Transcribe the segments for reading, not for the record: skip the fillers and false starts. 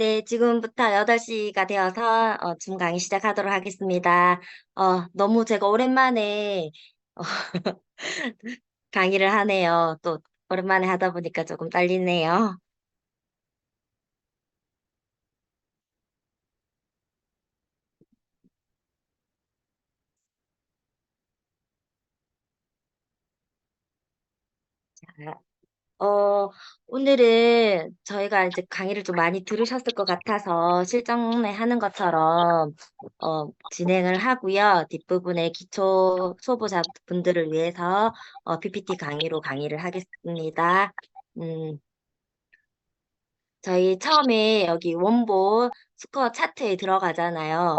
네, 지금부터 8시가 되어서 줌 강의 시작하도록 하겠습니다. 너무 제가 오랜만에 어, 강의를 하네요. 또 오랜만에 하다 보니까 조금 떨리네요. 어, 오늘은 저희가 이제 강의를 좀 많이 들으셨을 것 같아서 실전에 하는 것처럼 진행을 하고요. 뒷부분에 기초 초보자분들을 위해서 PPT 강의로 강의를 하겠습니다. 음, 저희 처음에 여기 원본 스코어 차트에 들어가잖아요.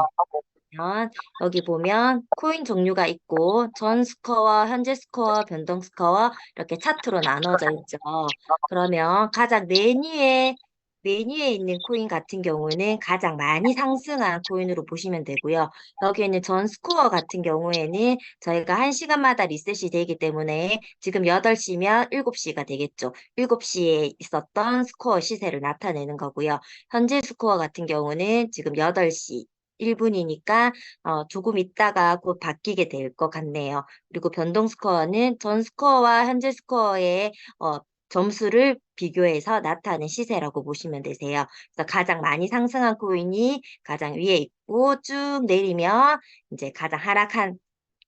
그러면 여기 보면 코인 종류가 있고 전 스코어, 현재 스코어, 변동 스코어 이렇게 차트로 나눠져 있죠. 그러면 가장 맨 위에 있는 코인 같은 경우는 가장 많이 상승한 코인으로 보시면 되고요. 여기 있는 전 스코어 같은 경우에는 저희가 1시간마다 리셋이 되기 때문에 지금 8시면 7시가 되겠죠. 7시에 있었던 스코어 시세를 나타내는 거고요. 현재 스코어 같은 경우는 지금 8시 1분이니까 조금 있다가 곧 바뀌게 될 것 같네요. 그리고 변동 스코어는 전 스코어와 현재 스코어의 점수를 비교해서 나타낸 시세라고 보시면 되세요. 그래서 가장 많이 상승한 코인이 가장 위에 있고 쭉 내리면 이제 가장 하락한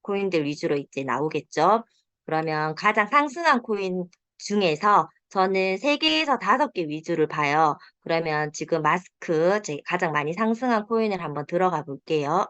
코인들 위주로 이제 나오겠죠. 그러면 가장 상승한 코인 중에서 저는 3개에서 5개 위주를 봐요. 그러면 지금 마스크, 제 가장 많이 상승한 코인을 한번 들어가 볼게요.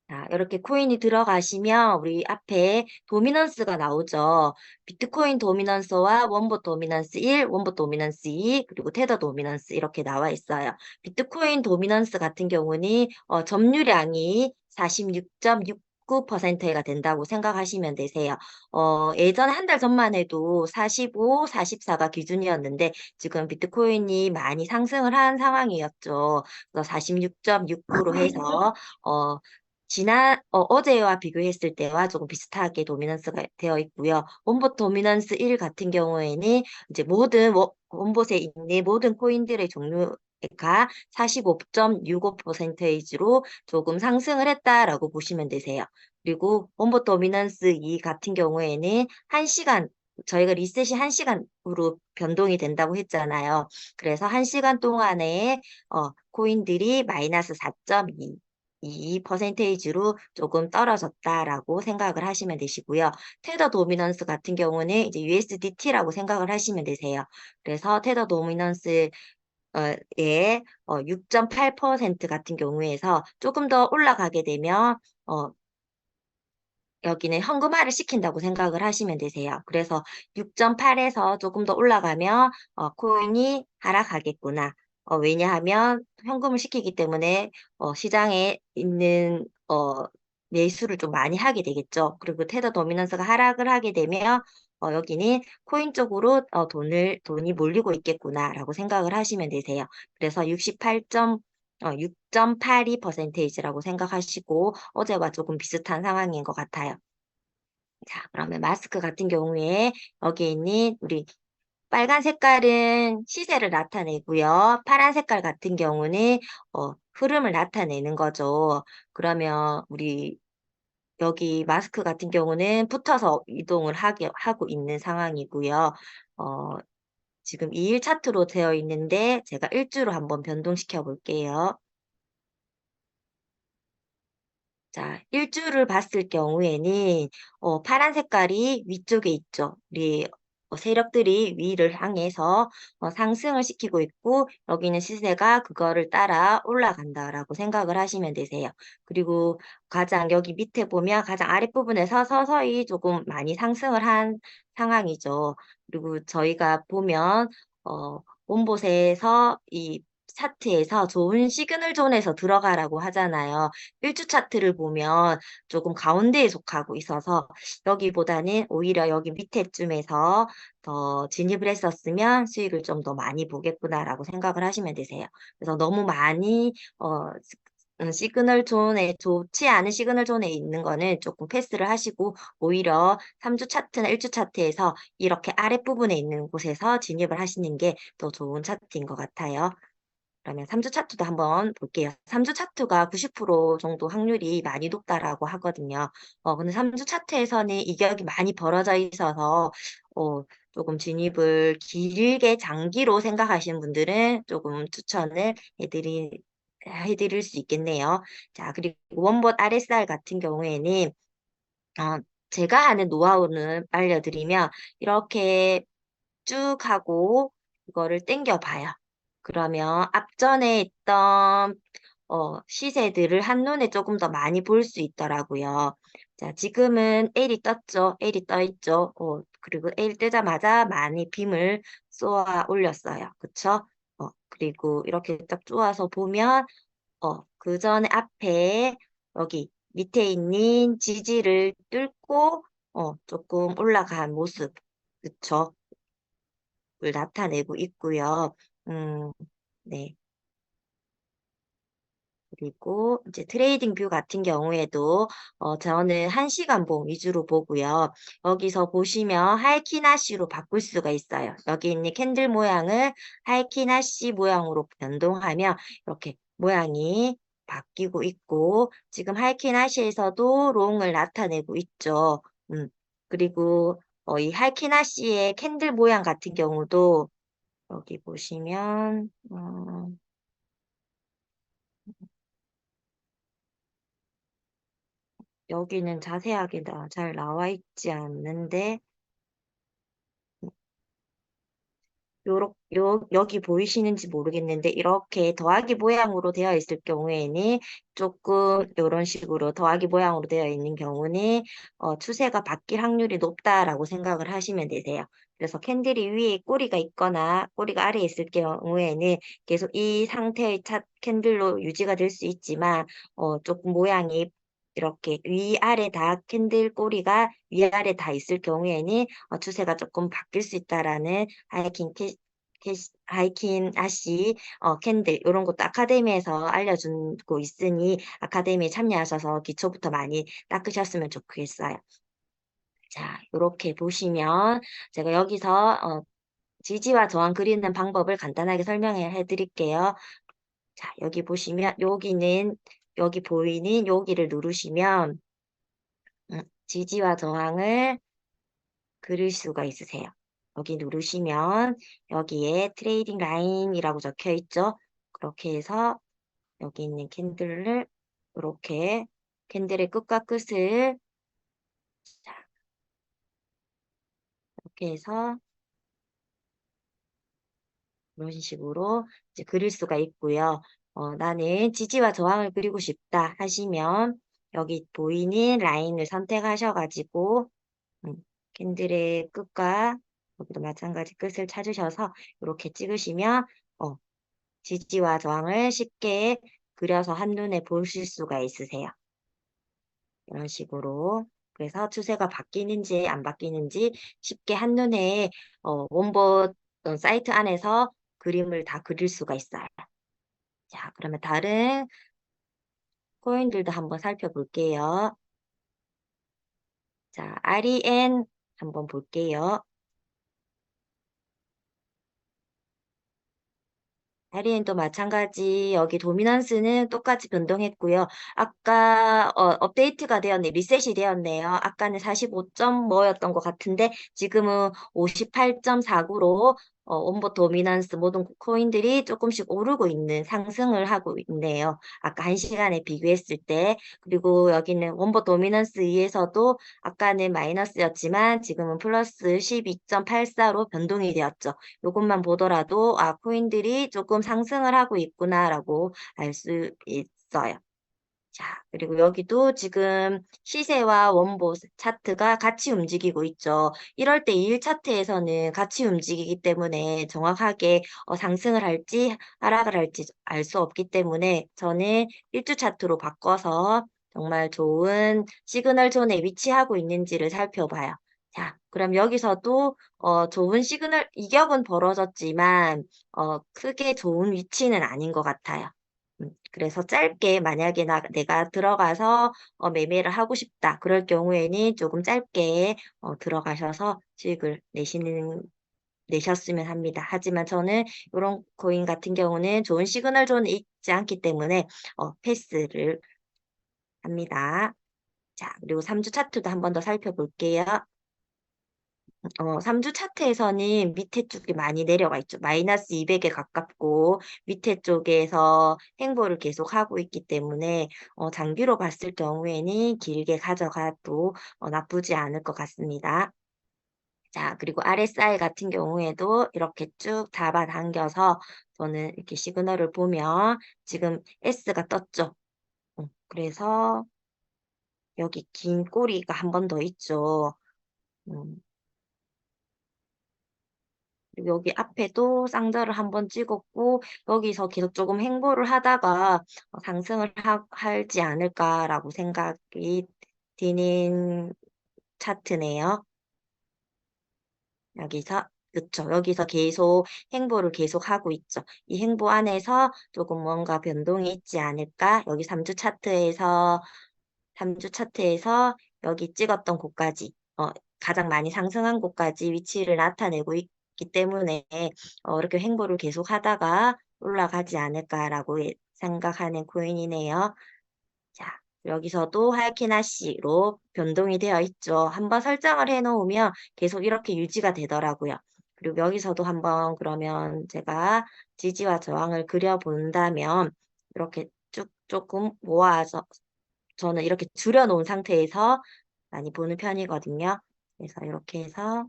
자, 이렇게 코인이 들어가시면 우리 앞에 도미넌스가 나오죠. 비트코인 도미넌스와 원보 도미넌스 1, 원보 도미넌스 2, 그리고 테더 도미넌스 이렇게 나와 있어요. 비트코인 도미넌스 같은 경우는 점유량이 46.69%가 된다고 생각하시면 되세요. 예전 한 달 전만 해도 45, 44가 기준이었는데 지금 비트코인이 많이 상승을 한 상황이었죠. 그래서 46.69로 해서 어제와 비교했을 때와 조금 비슷하게 도미넌스가 되어 있고요. 원봇 도미넌스 1 같은 경우에는 이제 원봇에 있는 모든 코인들의 종류가 45.65%로 조금 상승을 했다라고 보시면 되세요. 그리고 원봇 도미넌스 2 같은 경우에는 1시간 저희가 리셋이 1시간으로 변동이 된다고 했잖아요. 그래서 1시간 동안에 코인들이 마이너스 4.2 이 퍼센테이지로 조금 떨어졌다라고 생각을 하시면 되시고요. 테더 도미넌스 같은 경우는 이제 USDT라고 생각을 하시면 되세요. 그래서 테더 도미넌스 의 6.8% 같은 경우에서 조금 더 올라가게 되면 어, 여기는 현금화를 시킨다고 생각을 하시면 되세요. 그래서 6.8에서 조금 더 올라가면 코인이 하락하겠구나. 왜냐하면 현금을 시키기 때문에 시장에 있는 매수를 좀 많이 하게 되겠죠. 그리고 테더 도미넌스가 하락을 하게 되면 여기는 코인 쪽으로 돈이 몰리고 있겠구나라고 생각을 하시면 되세요. 그래서 6.82%라고 생각하시고 어제와 조금 비슷한 상황인 것 같아요. 자, 그러면 마스크 같은 경우에 여기 있는 우리 빨간 색깔은 시세를 나타내고요. 파란 색깔 같은 경우는 흐름을 나타내는 거죠. 그러면 우리 여기 마스크 같은 경우는 붙어서 이동을 하고 있는 상황이고요. 어, 지금 2일 차트로 되어 있는데 제가 일주로 한번 변동시켜 볼게요. 자, 일주를 봤을 경우에는 파란 색깔이 위쪽에 있죠. 우리 세력들이 위를 향해서 상승을 시키고 있고 여기는 시세가 그거를 따라 올라간다라고 생각을 하시면 되세요. 그리고 가장 여기 밑에 보면 가장 아랫부분에서 서서히 조금 많이 상승을 한 상황이죠. 그리고 저희가 보면 원봇에서 이 차트에서 좋은 시그널 존에서 들어가라고 하잖아요. 일주 차트를 보면 조금 가운데에 속하고 있어서 여기보다는 오히려 여기 밑에쯤에서 더 진입을 했었으면 수익을 좀 더 많이 보겠구나라고 생각을 하시면 되세요. 그래서 너무 많이 시그널 존에 좋지 않은 시그널 존에 있는 거는 조금 패스를 하시고 오히려 3주 차트나 1주 차트에서 이렇게 아랫부분에 있는 곳에서 진입을 하시는 게 더 좋은 차트인 것 같아요. 그러면 3주 차트도 한번 볼게요. 3주 차트가 90% 정도 확률이 많이 높다라고 하거든요. 근데 3주 차트에서는 이격이 많이 벌어져 있어서 조금 진입을 길게 장기로 생각하시는 분들은 조금 추천을 해드릴 수 있겠네요. 자, 그리고 원봇 RSR 같은 경우에는 어, 제가 하는 노하우는 알려드리면 이렇게 쭉 하고 이거를 당겨 봐요. 그러면 앞전에 있던 시세들을 한눈에 조금 더 많이 볼 수 있더라고요. 자, 지금은 L이 떴죠. L이 떠 있죠. 그리고 L 뜨자마자 많이 빔을 쏘아 올렸어요. 그쵸? 그리고 이렇게 딱 쪼아서 보면 그 전에 앞에 여기 밑에 있는 지지를 뚫고 조금 올라간 모습. 그쵸? 을 나타내고 있고요. 음, 네. 그리고 이제 트레이딩 뷰 같은 경우에도 저는 1시간 봉 위주로 보고요. 여기서 보시면 하이키나시로 바꿀 수가 있어요. 여기 있는 캔들 모양을 하이키나시 모양으로 변동하면 이렇게 모양이 바뀌고 있고 지금 하이키나시에서도 롱을 나타내고 있죠. 음, 그리고 이 하이키나시의 캔들 모양 같은 경우도 여기 보시면 여기는 자세하게 잘 나와 있지 않는데 여기 보이시는지 모르겠는데 이렇게 더하기 모양으로 되어 있을 경우에는 조금 이런 식으로 더하기 모양으로 되어 있는 경우는 추세가 바뀔 확률이 높다라고 생각을 하시면 되세요. 그래서 캔들이 위에 꼬리가 있거나 꼬리가 아래에 있을 경우에는 계속 이 상태의 캔들로 유지가 될 수 있지만 조금 모양이 이렇게 위아래 다 캔들 꼬리가 위아래 다 있을 경우에는 추세가 조금 바뀔 수 있다라는 하이킨 아시 캔들 이런 것도 아카데미에서 알려주고 있으니 아카데미에 참여하셔서 기초부터 많이 닦으셨으면 좋겠어요. 자, 이렇게 보시면 제가 여기서 지지와 저항 그리는 방법을 간단하게 설명해 드릴게요. 자, 여기 보시면 여기 보이는 여기를 누르시면 지지와 저항을 그릴 수가 있으세요. 여기 누르시면 여기에 트레이딩 라인이라고 적혀 있죠. 그렇게 해서 여기 있는 캔들을 이렇게 캔들의 끝과 끝을 자, 이렇게 해서 이런 식으로 이제 그릴 수가 있고요. 나는 지지와 저항을 그리고 싶다 하시면 여기 보이는 라인을 선택하셔가지고 음, 캔들의 끝과 여기도 마찬가지 끝을 찾으셔서 이렇게 찍으시면 어, 지지와 저항을 쉽게 그려서 한눈에 보실 수가 있으세요. 이런 식으로. 그래서 추세가 바뀌는지 안 바뀌는지 쉽게 한눈에 원본 사이트 안에서 그림을 다 그릴 수가 있어요. 자, 그러면 다른 코인들도 한번 살펴볼게요. 자, REN 한번 볼게요. 하리엔도 마찬가지 여기 도미넌스는 똑같이 변동했고요. 아까 업데이트가 되었네, 리셋이 되었네요. 아까는 45점 뭐였던 것 같은데 지금은 58.49로 원보 도미넌스 모든 코인들이 조금씩 오르고 있는 상승을 하고 있네요. 아까 1시간에 비교했을 때 그리고 여기는 원보 도미넌스 위에서도 아까는 마이너스였지만 지금은 플러스 12.84로 변동이 되었죠. 요것만 보더라도 코인들이 조금 상승을 하고 있구나라고 알 수 있어요. 자, 그리고 여기도 지금 시세와 원보 차트가 같이 움직이고 있죠. 이럴 때 2일 차트에서는 같이 움직이기 때문에 정확하게 상승을 할지 하락을 할지 알 수 없기 때문에 저는 1주 차트로 바꿔서 정말 좋은 시그널 존에 위치하고 있는지를 살펴봐요. 자, 그럼 여기서도 좋은 시그널 이격은 벌어졌지만 크게 좋은 위치는 아닌 것 같아요. 그래서 짧게 만약에 내가 들어가서 매매를 하고 싶다. 그럴 경우에는 조금 짧게 들어가셔서 수익을 내셨으면 합니다. 하지만 저는 이런 코인 같은 경우는 좋은 시그널 존이 있지 않기 때문에 패스를 합니다. 자, 그리고 3주 차트도 한 번 더 살펴볼게요. 3주 차트에서는 밑에 쪽이 많이 내려가 있죠. 마이너스 200에 가깝고 밑에 쪽에서 횡보를 계속하고 있기 때문에 장기로 봤을 경우에는 길게 가져가도 나쁘지 않을 것 같습니다. 자, 그리고 RSI 같은 경우에도 이렇게 쭉 잡아당겨서 저는 이렇게 시그널을 보면 지금 S가 떴죠. 그래서 여기 긴 꼬리가 한 번 더 있죠. 음, 그리고 여기 앞에도 쌍절을 한 번 찍었고 여기서 계속 조금 횡보를 하다가 상승을 할지 않을까라고 생각이 드는 차트네요. 여기서 그쵸. 여기서 계속 행보를 계속하고 있죠. 이 행보 안에서 조금 뭔가 변동이 있지 않을까? 여기 3주 차트에서 여기 찍었던 곳까지 가장 많이 상승한 곳까지 위치를 나타내고 있기 때문에 이렇게 행보를 계속하다가 올라가지 않을까라고 생각하는 코인이네요. 자, 여기서도 하이키나시로 변동이 되어 있죠. 한번 설정을 해 놓으면 계속 이렇게 유지가 되더라고요. 그리고 여기서도 한번 그러면 제가 지지와 저항을 그려본다면 이렇게 쭉 조금 모아서 저는 이렇게 줄여놓은 상태에서 많이 보는 편이거든요. 그래서 이렇게 해서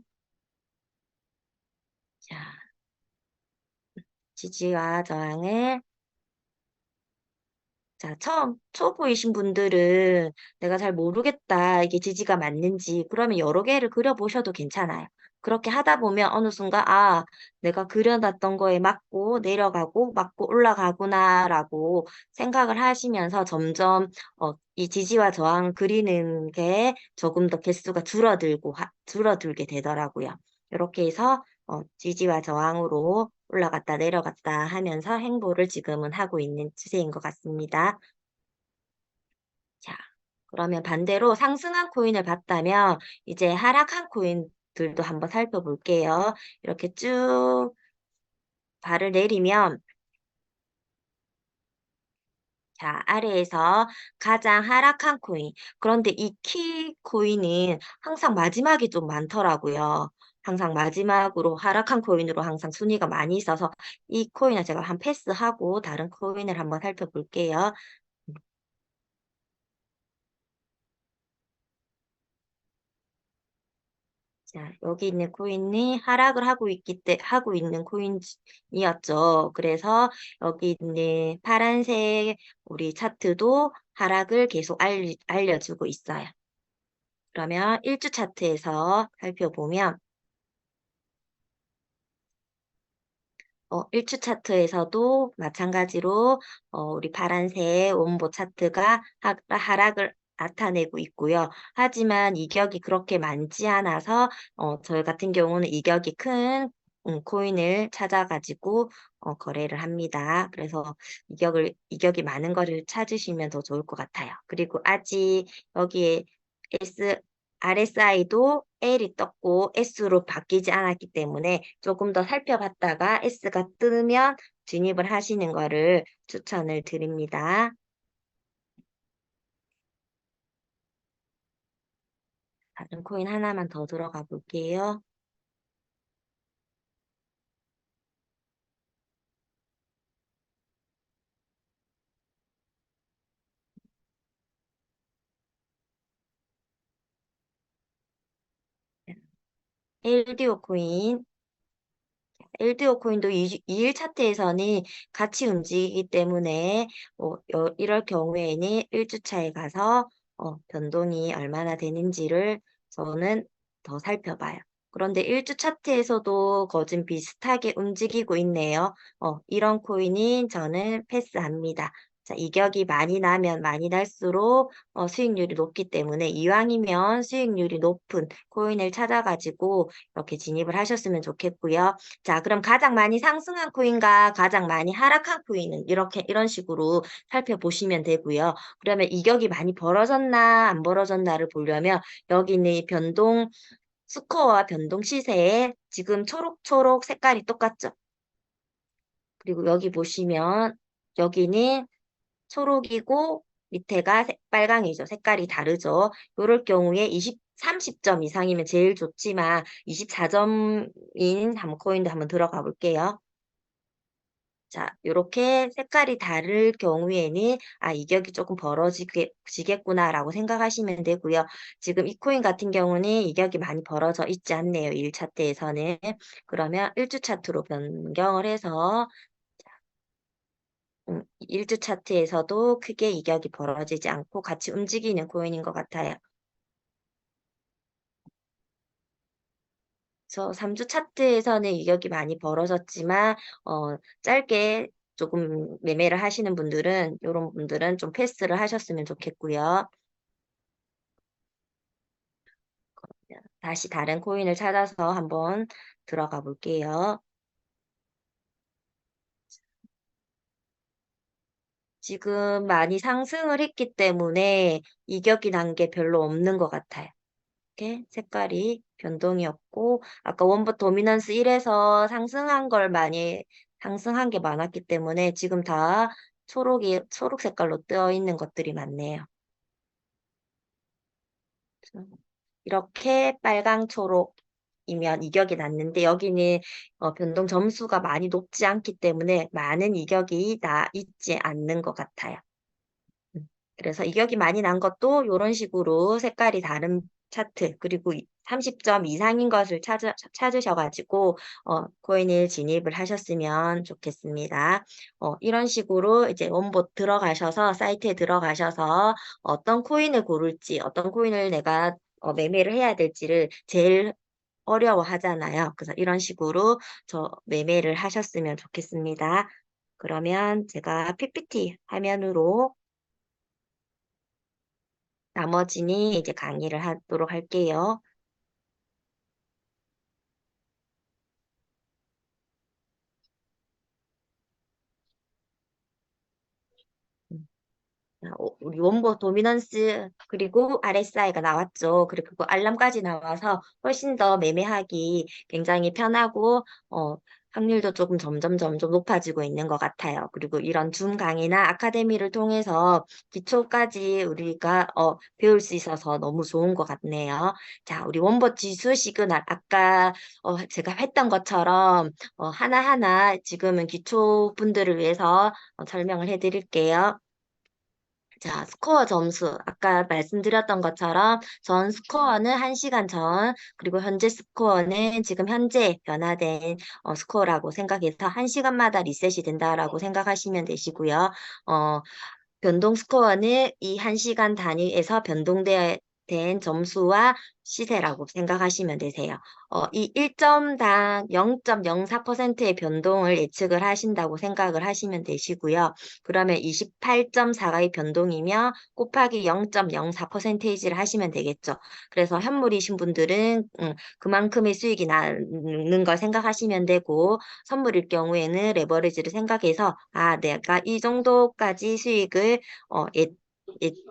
자, 지지와 저항을 자, 처음 초보이신 분들은 내가 잘 모르겠다. 이게 지지가 맞는지. 그러면 여러 개를 그려보셔도 괜찮아요. 그렇게 하다 보면 어느 순간, 내가 그려놨던 거에 맞고 내려가고 맞고 올라가구나라고 생각을 하시면서 점점 이 지지와 저항 그리는 게 조금 더 개수가 줄어들게 되더라고요. 이렇게 해서 지지와 저항으로 올라갔다 내려갔다 하면서 행보를 지금은 하고 있는 추세인 것 같습니다. 자, 그러면 반대로 상승한 코인을 봤다면 이제 하락한 코인들도 한번 살펴볼게요. 이렇게 쭉 발을 내리면 자, 아래에서 가장 하락한 코인. 그런데 이 키 코인은 항상 마지막이 좀 많더라고요. 항상 마지막으로 하락한 코인으로 항상 순위가 많이 있어서 이 코인은 제가 한 패스하고 다른 코인을 한번 살펴볼게요. 자, 여기 있는 코인이 하락을 하고 있는 코인이었죠. 그래서 여기 있는 파란색 우리 차트도 하락을 계속 알려주고 있어요. 그러면 1주 차트에서 살펴보면 1주 차트에서도 마찬가지로 우리 파란색 원보 차트가 하락을 나타내고 있고요. 하지만 이격이 그렇게 많지 않아서 저희 같은 경우는 이격이 큰 코인을 찾아가지고 거래를 합니다. 그래서 이격이 많은 거를 찾으시면 더 좋을 것 같아요. 그리고 아직 여기에 S RSI도 L이 떴고 S로 바뀌지 않았기 때문에 조금 더 살펴봤다가 S가 뜨면 진입을 하시는 거를 추천을 드립니다. 다른 코인 하나만 더 들어가 볼게요. LDO 코인. LDO 코인도 2일 차트에서는 같이 움직이기 때문에 이럴 경우에는 1주차에 가서 변동이 얼마나 되는지를 저는 더 살펴봐요. 그런데 1주 차트에서도 거진 비슷하게 움직이고 있네요. 이런 코인은 저는 패스합니다. 자, 이격이 많이 나면 많이 날수록 수익률이 높기 때문에 이왕이면 수익률이 높은 코인을 찾아가지고 이렇게 진입을 하셨으면 좋겠고요. 자, 그럼 가장 많이 상승한 코인과 가장 많이 하락한 코인은 이런 식으로 살펴보시면 되고요. 그러면 이격이 많이 벌어졌나 안 벌어졌나를 보려면 여기는 이 변동 스코어와 변동 시세에 지금 초록초록 색깔이 똑같죠? 그리고 여기 보시면 여기는 초록이고 밑에가 빨강이죠. 색깔이 다르죠. 이럴 경우에 30점 이상이면 제일 좋지만 24점인 코인도 한번 들어가 볼게요. 자, 이렇게 색깔이 다를 경우에는 이격이 조금 벌어지겠구나라고 생각하시면 되고요. 지금 이 코인 같은 경우는 이격이 많이 벌어져 있지 않네요. 1 차트에서는. 그러면 1주 차트로 변경을 해서 1주 차트에서도 크게 이격이 벌어지지 않고 같이 움직이는 코인인 것 같아요. 그래서 3주 차트에서는 이격이 많이 벌어졌지만 짧게 조금 매매를 하시는 분들은 이런 분들은 좀 패스를 하셨으면 좋겠고요. 다시 다른 코인을 찾아서 한번 들어가 볼게요. 지금 많이 상승을 했기 때문에 이격이 난 게 별로 없는 것 같아요. 이렇게 색깔이 변동이 없고 아까 원버 도미넌스 1에서 상승한 게 많았기 때문에 지금 다 초록 색깔로 뜨어 있는 것들이 많네요. 이렇게 빨강 초록이면 이격이 났는데 여기는 변동 점수가 많이 높지 않기 때문에 많은 이격이 있지 않는 것 같아요. 그래서 이격이 많이 난 것도 이런 식으로 색깔이 다른 차트 그리고 30점 이상인 것을 찾으셔가지고 코인을 진입을 하셨으면 좋겠습니다. 이런 식으로 이제 원봇 들어가셔서 사이트에 들어가셔서 어떤 코인을 고를지 어떤 코인을 내가 매매를 해야 될지를 제일 어려워하잖아요. 그래서 이런 식으로 매매를 하셨으면 좋겠습니다. 그러면 제가 PPT 화면으로 나머지는 이제 강의를 하도록 할게요. 우리 원보 도미넌스 그리고 RSI가 나왔죠. 그리고 그 알람까지 나와서 훨씬 더 매매하기 굉장히 편하고 확률도 조금 점점 높아지고 있는 것 같아요. 그리고 이런 줌 강의나 아카데미를 통해서 기초까지 우리가 배울 수 있어서 너무 좋은 것 같네요. 자, 우리 원보 지수 시그널 아까 제가 했던 것처럼 하나하나 지금은 기초 분들을 위해서 설명을 해드릴게요. 자, 스코어 점수. 아까 말씀드렸던 것처럼 전 스코어는 1시간 전, 그리고 현재 스코어는 지금 현재 변화된 스코어라고 생각해서 1시간마다 리셋이 된다라고 생각하시면 되시고요. 어, 변동 스코어는 이 1시간 단위에서 된 점수와 시세라고 생각하시면 되세요. 이 1점당 0.04%의 변동을 예측을 하신다고 생각을 하시면 되시고요. 그러면 28.4가의 변동이며 곱하기 0.04%를 하시면 되겠죠. 그래서 현물이신 분들은 그만큼의 수익이 나는 걸 생각하시면 되고 선물일 경우에는 레버리지를 생각해서 내가 이 정도까지 수익을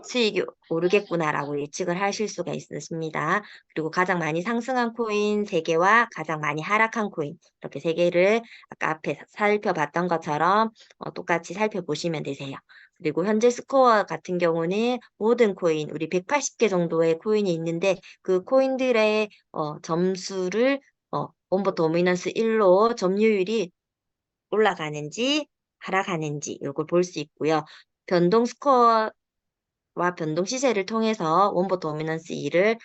수익이 오르겠구나라고 예측을 하실 수가 있으십니다. 그리고 가장 많이 상승한 코인 3개와 가장 많이 하락한 코인 이렇게 3개를 아까 앞에 살펴봤던 것처럼 똑같이 살펴보시면 되세요. 그리고 현재 스코어 같은 경우는 모든 코인, 우리 180개 정도의 코인이 있는데 그 코인들의 점수를 원버 도미넌스 1로 점유율이 올라가는지 하락하는지 이걸 볼 수 있고요. 변동 스코어 와 변동 시세를 통해서 원보 도미넌스 2를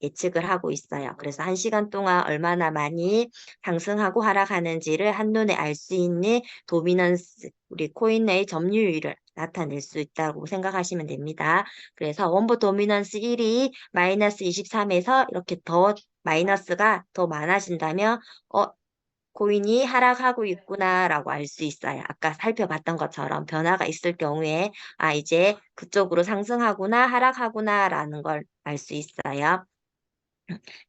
예측을 하고 있어요. 그래서 1시간 동안 얼마나 많이 상승하고 하락하는지를 한눈에 알 수 있는 도미넌스, 우리 코인의 점유율을 나타낼 수 있다고 생각하시면 됩니다. 그래서 원보 도미넌스 1이 마이너스 23에서 이렇게 더 마이너스가 더 많아진다면 코인이 하락하고 있구나라고 알 수 있어요. 아까 살펴봤던 것처럼 변화가 있을 경우에 아, 이제 그쪽으로 상승하구나, 하락하구나라는 걸 알 수 있어요.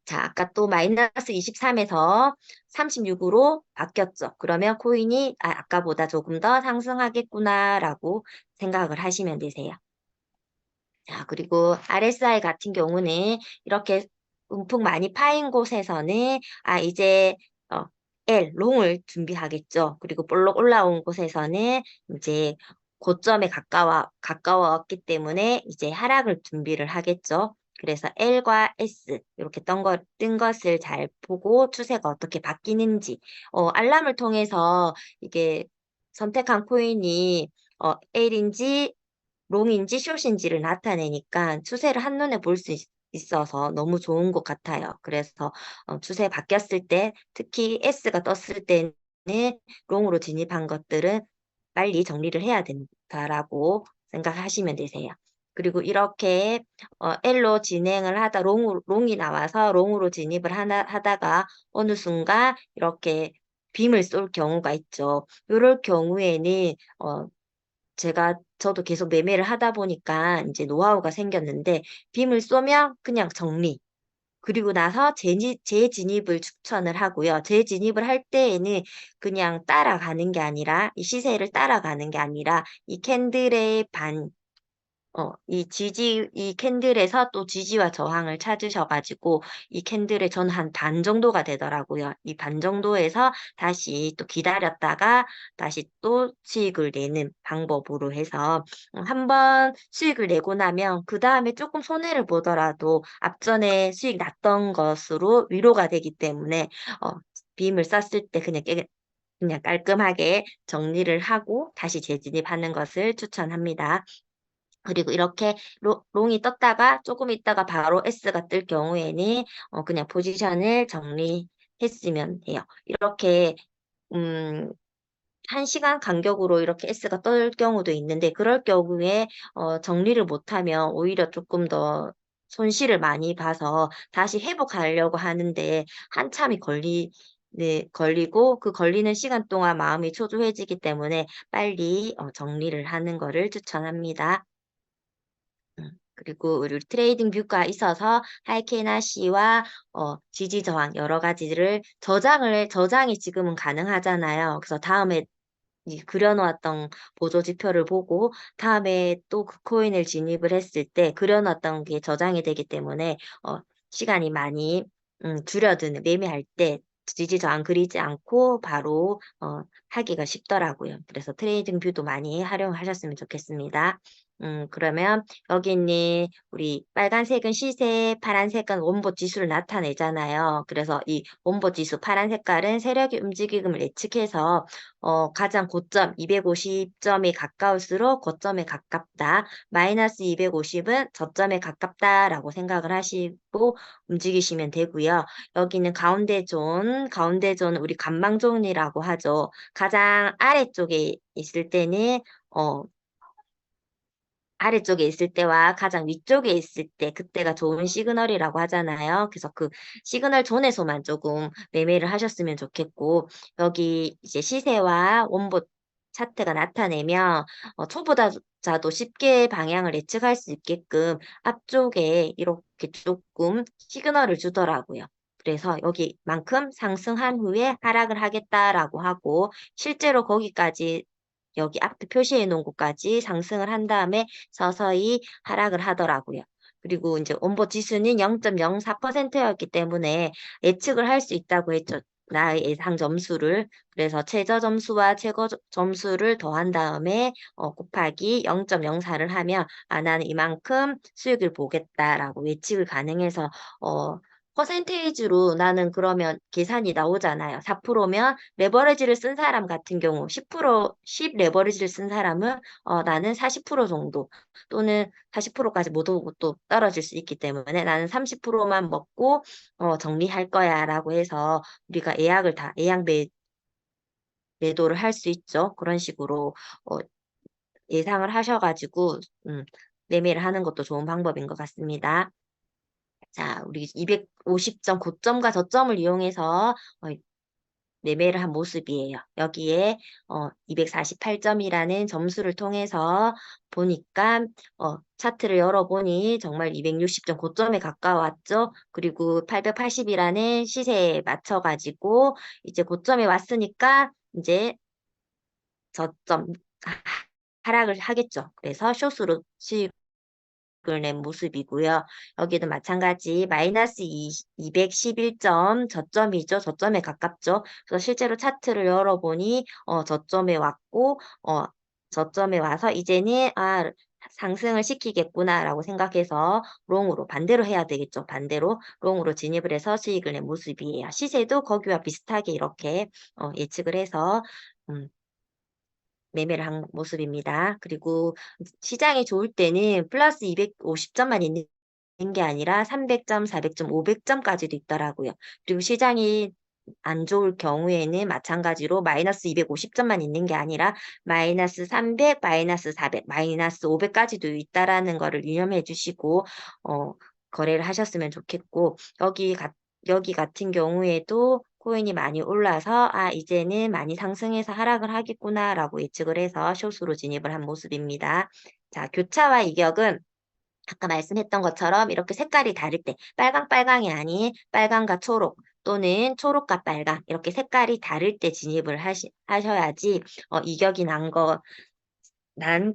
자, 아까 또 마이너스 23에서 36으로 바뀌었죠. 그러면 코인이 아까보다 조금 더 상승하겠구나라고 생각을 하시면 되세요. 자, 그리고 RSI 같은 경우는 이렇게 움푹 많이 파인 곳에서는 이제 어, L, 롱을 준비하겠죠. 그리고 볼록 올라온 곳에서는 이제 고점에 가까웠기 때문에 이제 하락을 준비를 하겠죠. 그래서 L과 S 이렇게 뜬 것을 잘 보고 추세가 어떻게 바뀌는지 알람을 통해서 이게 선택한 코인이 L인지 롱인지 숏인지를 나타내니까 추세를 한눈에 볼 수 있어서 너무 좋은 것 같아요. 그래서 추세 바뀌었을 때 특히 S가 떴을 때는 롱으로 진입한 것들은 빨리 정리를 해야 된다라고 생각하시면 되세요. 그리고 이렇게 L로 진행을 하다 롱이 나와서 롱으로 진입을 하다가 어느 순간 이렇게 빔을 쏠 경우가 있죠. 이럴 경우에는 저도 계속 매매를 하다 보니까 이제 노하우가 생겼는데, 빔을 쏘면 그냥 정리. 그리고 나서 재진입을 추천을 하고요. 재진입을 할 때에는 그냥 따라가는 게 아니라, 이 시세를 따라가는 게 아니라, 이 캔들의 이 캔들에서 또 지지와 저항을 찾으셔가지고, 이 캔들의 전 한 반 정도가 되더라고요. 이 반 정도에서 다시 또 기다렸다가 다시 또 수익을 내는 방법으로 해서, 한번 수익을 내고 나면 그 다음에 조금 손해를 보더라도 앞전에 수익 났던 것으로 위로가 되기 때문에, 어, 빔을 썼을 때 그냥 깔끔하게 정리를 하고 다시 재진입하는 것을 추천합니다. 그리고 이렇게 롱이 떴다가 조금 있다가 바로 S가 뜰 경우에는 그냥 포지션을 정리했으면 돼요. 이렇게 음, 1시간 간격으로 이렇게 S가 뜰 경우도 있는데 그럴 경우에 정리를 못하면 오히려 조금 더 손실을 많이 봐서 다시 회복하려고 하는데 한참이 걸리고 그 걸리는 시간 동안 마음이 초조해지기 때문에 빨리 정리를 하는 거를 추천합니다. 그리고 우리 트레이딩 뷰가 있어서 하이케나 C와 지지 저항 여러 가지를 저장이 지금은 가능하잖아요. 그래서 다음에 이 그려놓았던 보조 지표를 보고 다음에 또 그 코인을 진입을 했을 때 그려놨던 게 저장이 되기 때문에 시간이 많이 줄여드는 매매할 때 지지 저항 그리지 않고 바로 하기가 쉽더라고요. 그래서 트레이딩 뷰도 많이 활용하셨으면 좋겠습니다. 그러면 여기 있는 우리 빨간색은 시세, 파란색은 원보 지수를 나타내잖아요. 그래서 이 원보 지수 파란 색깔은 세력의 움직임을 예측해서 가장 고점 250점이 가까울수록 고점에 가깝다. 마이너스 250은 저점에 가깝다라고 생각을 하시고 움직이시면 되고요. 여기는 가운데 존 우리 간방 존이라고 하죠. 가장 아래쪽에 있을 때는 아래쪽에 있을 때와 가장 위쪽에 있을 때 그때가 좋은 시그널이라고 하잖아요. 그래서 그 시그널 존에서만 조금 매매를 하셨으면 좋겠고 여기 이제 시세와 원보 차트가 나타내면 초보자도 쉽게 방향을 예측할 수 있게끔 앞쪽에 이렇게 조금 시그널을 주더라고요. 그래서 여기만큼 상승한 후에 하락을 하겠다라고 하고 실제로 거기까지 여기 앞에 표시해 놓은 곳까지 상승을 한 다음에 서서히 하락을 하더라고요. 그리고 이제 온보 지수는 0.04%였기 때문에 예측을 할 수 있다고 했죠. 나의 예상 점수를. 그래서 최저 점수와 최고 점수를 더한 다음에 곱하기 0.04를 하면 나는 이만큼 수익을 보겠다라고 예측을 가능해서 퍼센테이지로 나는 그러면 계산이 나오잖아요. 4%면 레버리지를 쓴 사람 같은 경우 10 레버리지를 쓴 사람은 나는 40% 정도 또는 40%까지 못 오고 또 떨어질 수 있기 때문에 나는 30%만 먹고 정리할 거야라고 해서 우리가 예약 매도를 할 수 있죠. 그런 식으로 어, 예상을 하셔가지고 매매를 하는 것도 좋은 방법인 것 같습니다. 자, 우리 250점 고점과 저점을 이용해서 매매를 한 모습이에요. 여기에 248점이라는 점수를 통해서 보니까 차트를 열어보니 정말 260점 고점에 가까웠죠. 그리고 880이라는 시세에 맞춰가지고 이제 고점에 왔으니까 이제 저점 하락을 하겠죠. 그래서 숏으로 수익을 낸 모습이고요. 여기도 마찬가지 마이너스 211점 저점이죠. 저점에 가깝죠. 그래서 실제로 차트를 열어보니 저점에 왔고 저점에 와서 이제는 상승을 시키겠구나라고 생각해서 롱으로 반대로 해야 되겠죠. 반대로 롱으로 진입을 해서 수익을 낸 모습이에요. 시세도 거기와 비슷하게 이렇게 예측을 해서 매매를 한 모습입니다. 그리고 시장이 좋을 때는 플러스 250점만 있는 게 아니라 300점, 400점, 500점까지도 있더라고요. 그리고 시장이 안 좋을 경우에는 마찬가지로 마이너스 250점만 있는 게 아니라 마이너스 300, 마이너스 400, 마이너스 500까지도 있다라는 거를 유념해 주시고 거래를 하셨으면 좋겠고 여기 같은 경우에도 코인이 많이 올라서 이제는 많이 상승해서 하락을 하겠구나라고 예측을 해서 숏으로 진입을 한 모습입니다. 자, 교차와 이격은 아까 말씀했던 것처럼 이렇게 색깔이 다를 때 빨강빨강이 아닌 빨강과 초록 또는 초록과 빨강 이렇게 색깔이 다를 때 진입을 하셔야지 이격이 난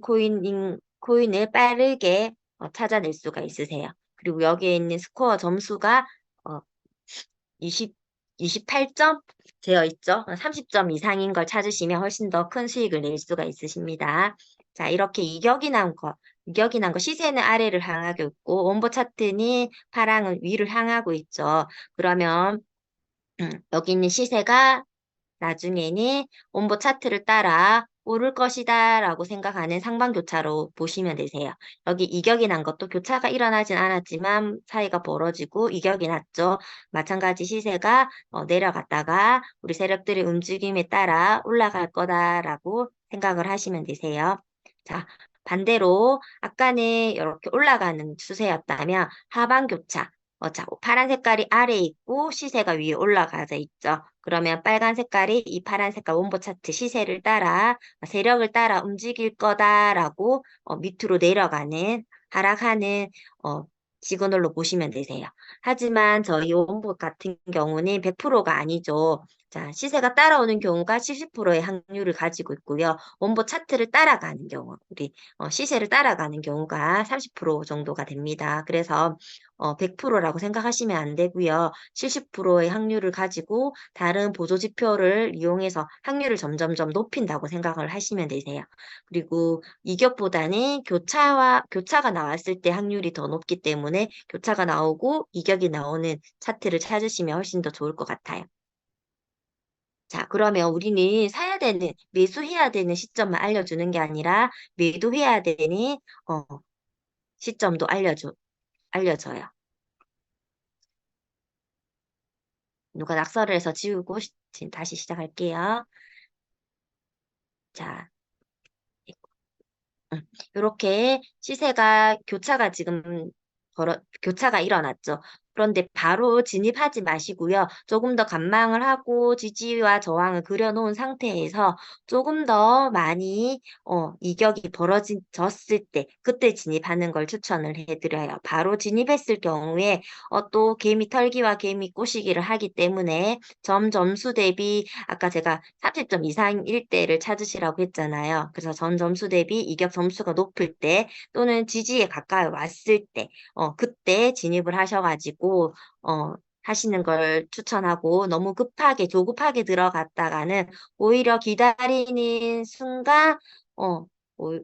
코인을 빠르게 찾아낼 수가 있으세요. 그리고 여기에 있는 스코어 점수가 28점 되어 있죠. 30점 이상인 걸 찾으시면 훨씬 더 큰 수익을 낼 수가 있으십니다. 자, 이렇게 이격이 난 거 시세는 아래를 향하고 있고 원보 차트는 파랑은 위를 향하고 있죠. 그러면 여기 있는 시세가 나중에는 원보 차트를 따라 오를 것이다 라고 생각하는 상반교차로 보시면 되세요. 여기 이격이 난 것도 교차가 일어나진 않았지만 사이가 벌어지고 이격이 났죠. 마찬가지 시세가 내려갔다가 우리 세력들의 움직임에 따라 올라갈 거다라고 생각을 하시면 되세요. 자, 반대로 아까는 이렇게 올라가는 추세였다면 하반교차 자, 파란 색깔이 아래에 있고 시세가 위에 올라가져 있죠. 그러면 빨간 색깔이 이 파란 색깔 원보 차트 시세를 따라 세력을 따라 움직일 거다라고 밑으로 내려가는 하락하는 시그널로 보시면 되세요. 하지만 저희 원보 같은 경우는 100%가 아니죠. 자, 시세가 따라오는 경우가 70%의 확률을 가지고 있고요. 원보 차트를 따라가는 경우, 우리 시세를 따라가는 경우가 30% 정도가 됩니다. 그래서 100%라고 생각하시면 안 되고요. 70%의 확률을 가지고 다른 보조 지표를 이용해서 확률을 점점점 높인다고 생각을 하시면 되세요. 그리고 이격보다는 교차가 나왔을 때 확률이 더 높기 때문에 교차가 나오고 이격이 나오는 차트를 찾으시면 훨씬 더 좋을 것 같아요. 자, 그러면 우리는 매수해야 되는 시점만 알려주는 게 아니라 매도해야 되는 시점도 알려줘요. 누가 낙서를 해서 지우고 다시 시작할게요. 자, 이렇게 시세가 교차가 일어났죠. 그런데 바로 진입하지 마시고요. 조금 더 관망을 하고 지지와 저항을 그려놓은 상태에서 조금 더 많이 이격이 벌어졌을 때 그때 진입하는 걸 추천을 해드려요. 바로 진입했을 경우에 또 개미 털기와 개미 꼬시기를 하기 때문에 점수 대비 아까 제가 30점 이상일 때를 찾으시라고 했잖아요. 그래서 점수 대비 이격 점수가 높을 때 또는 지지에 가까이 왔을 때 그때 진입을 하셔가지고, 하시는 걸 추천하고, 너무 조급하게 들어갔다가는 오히려 기다리는 어, 오-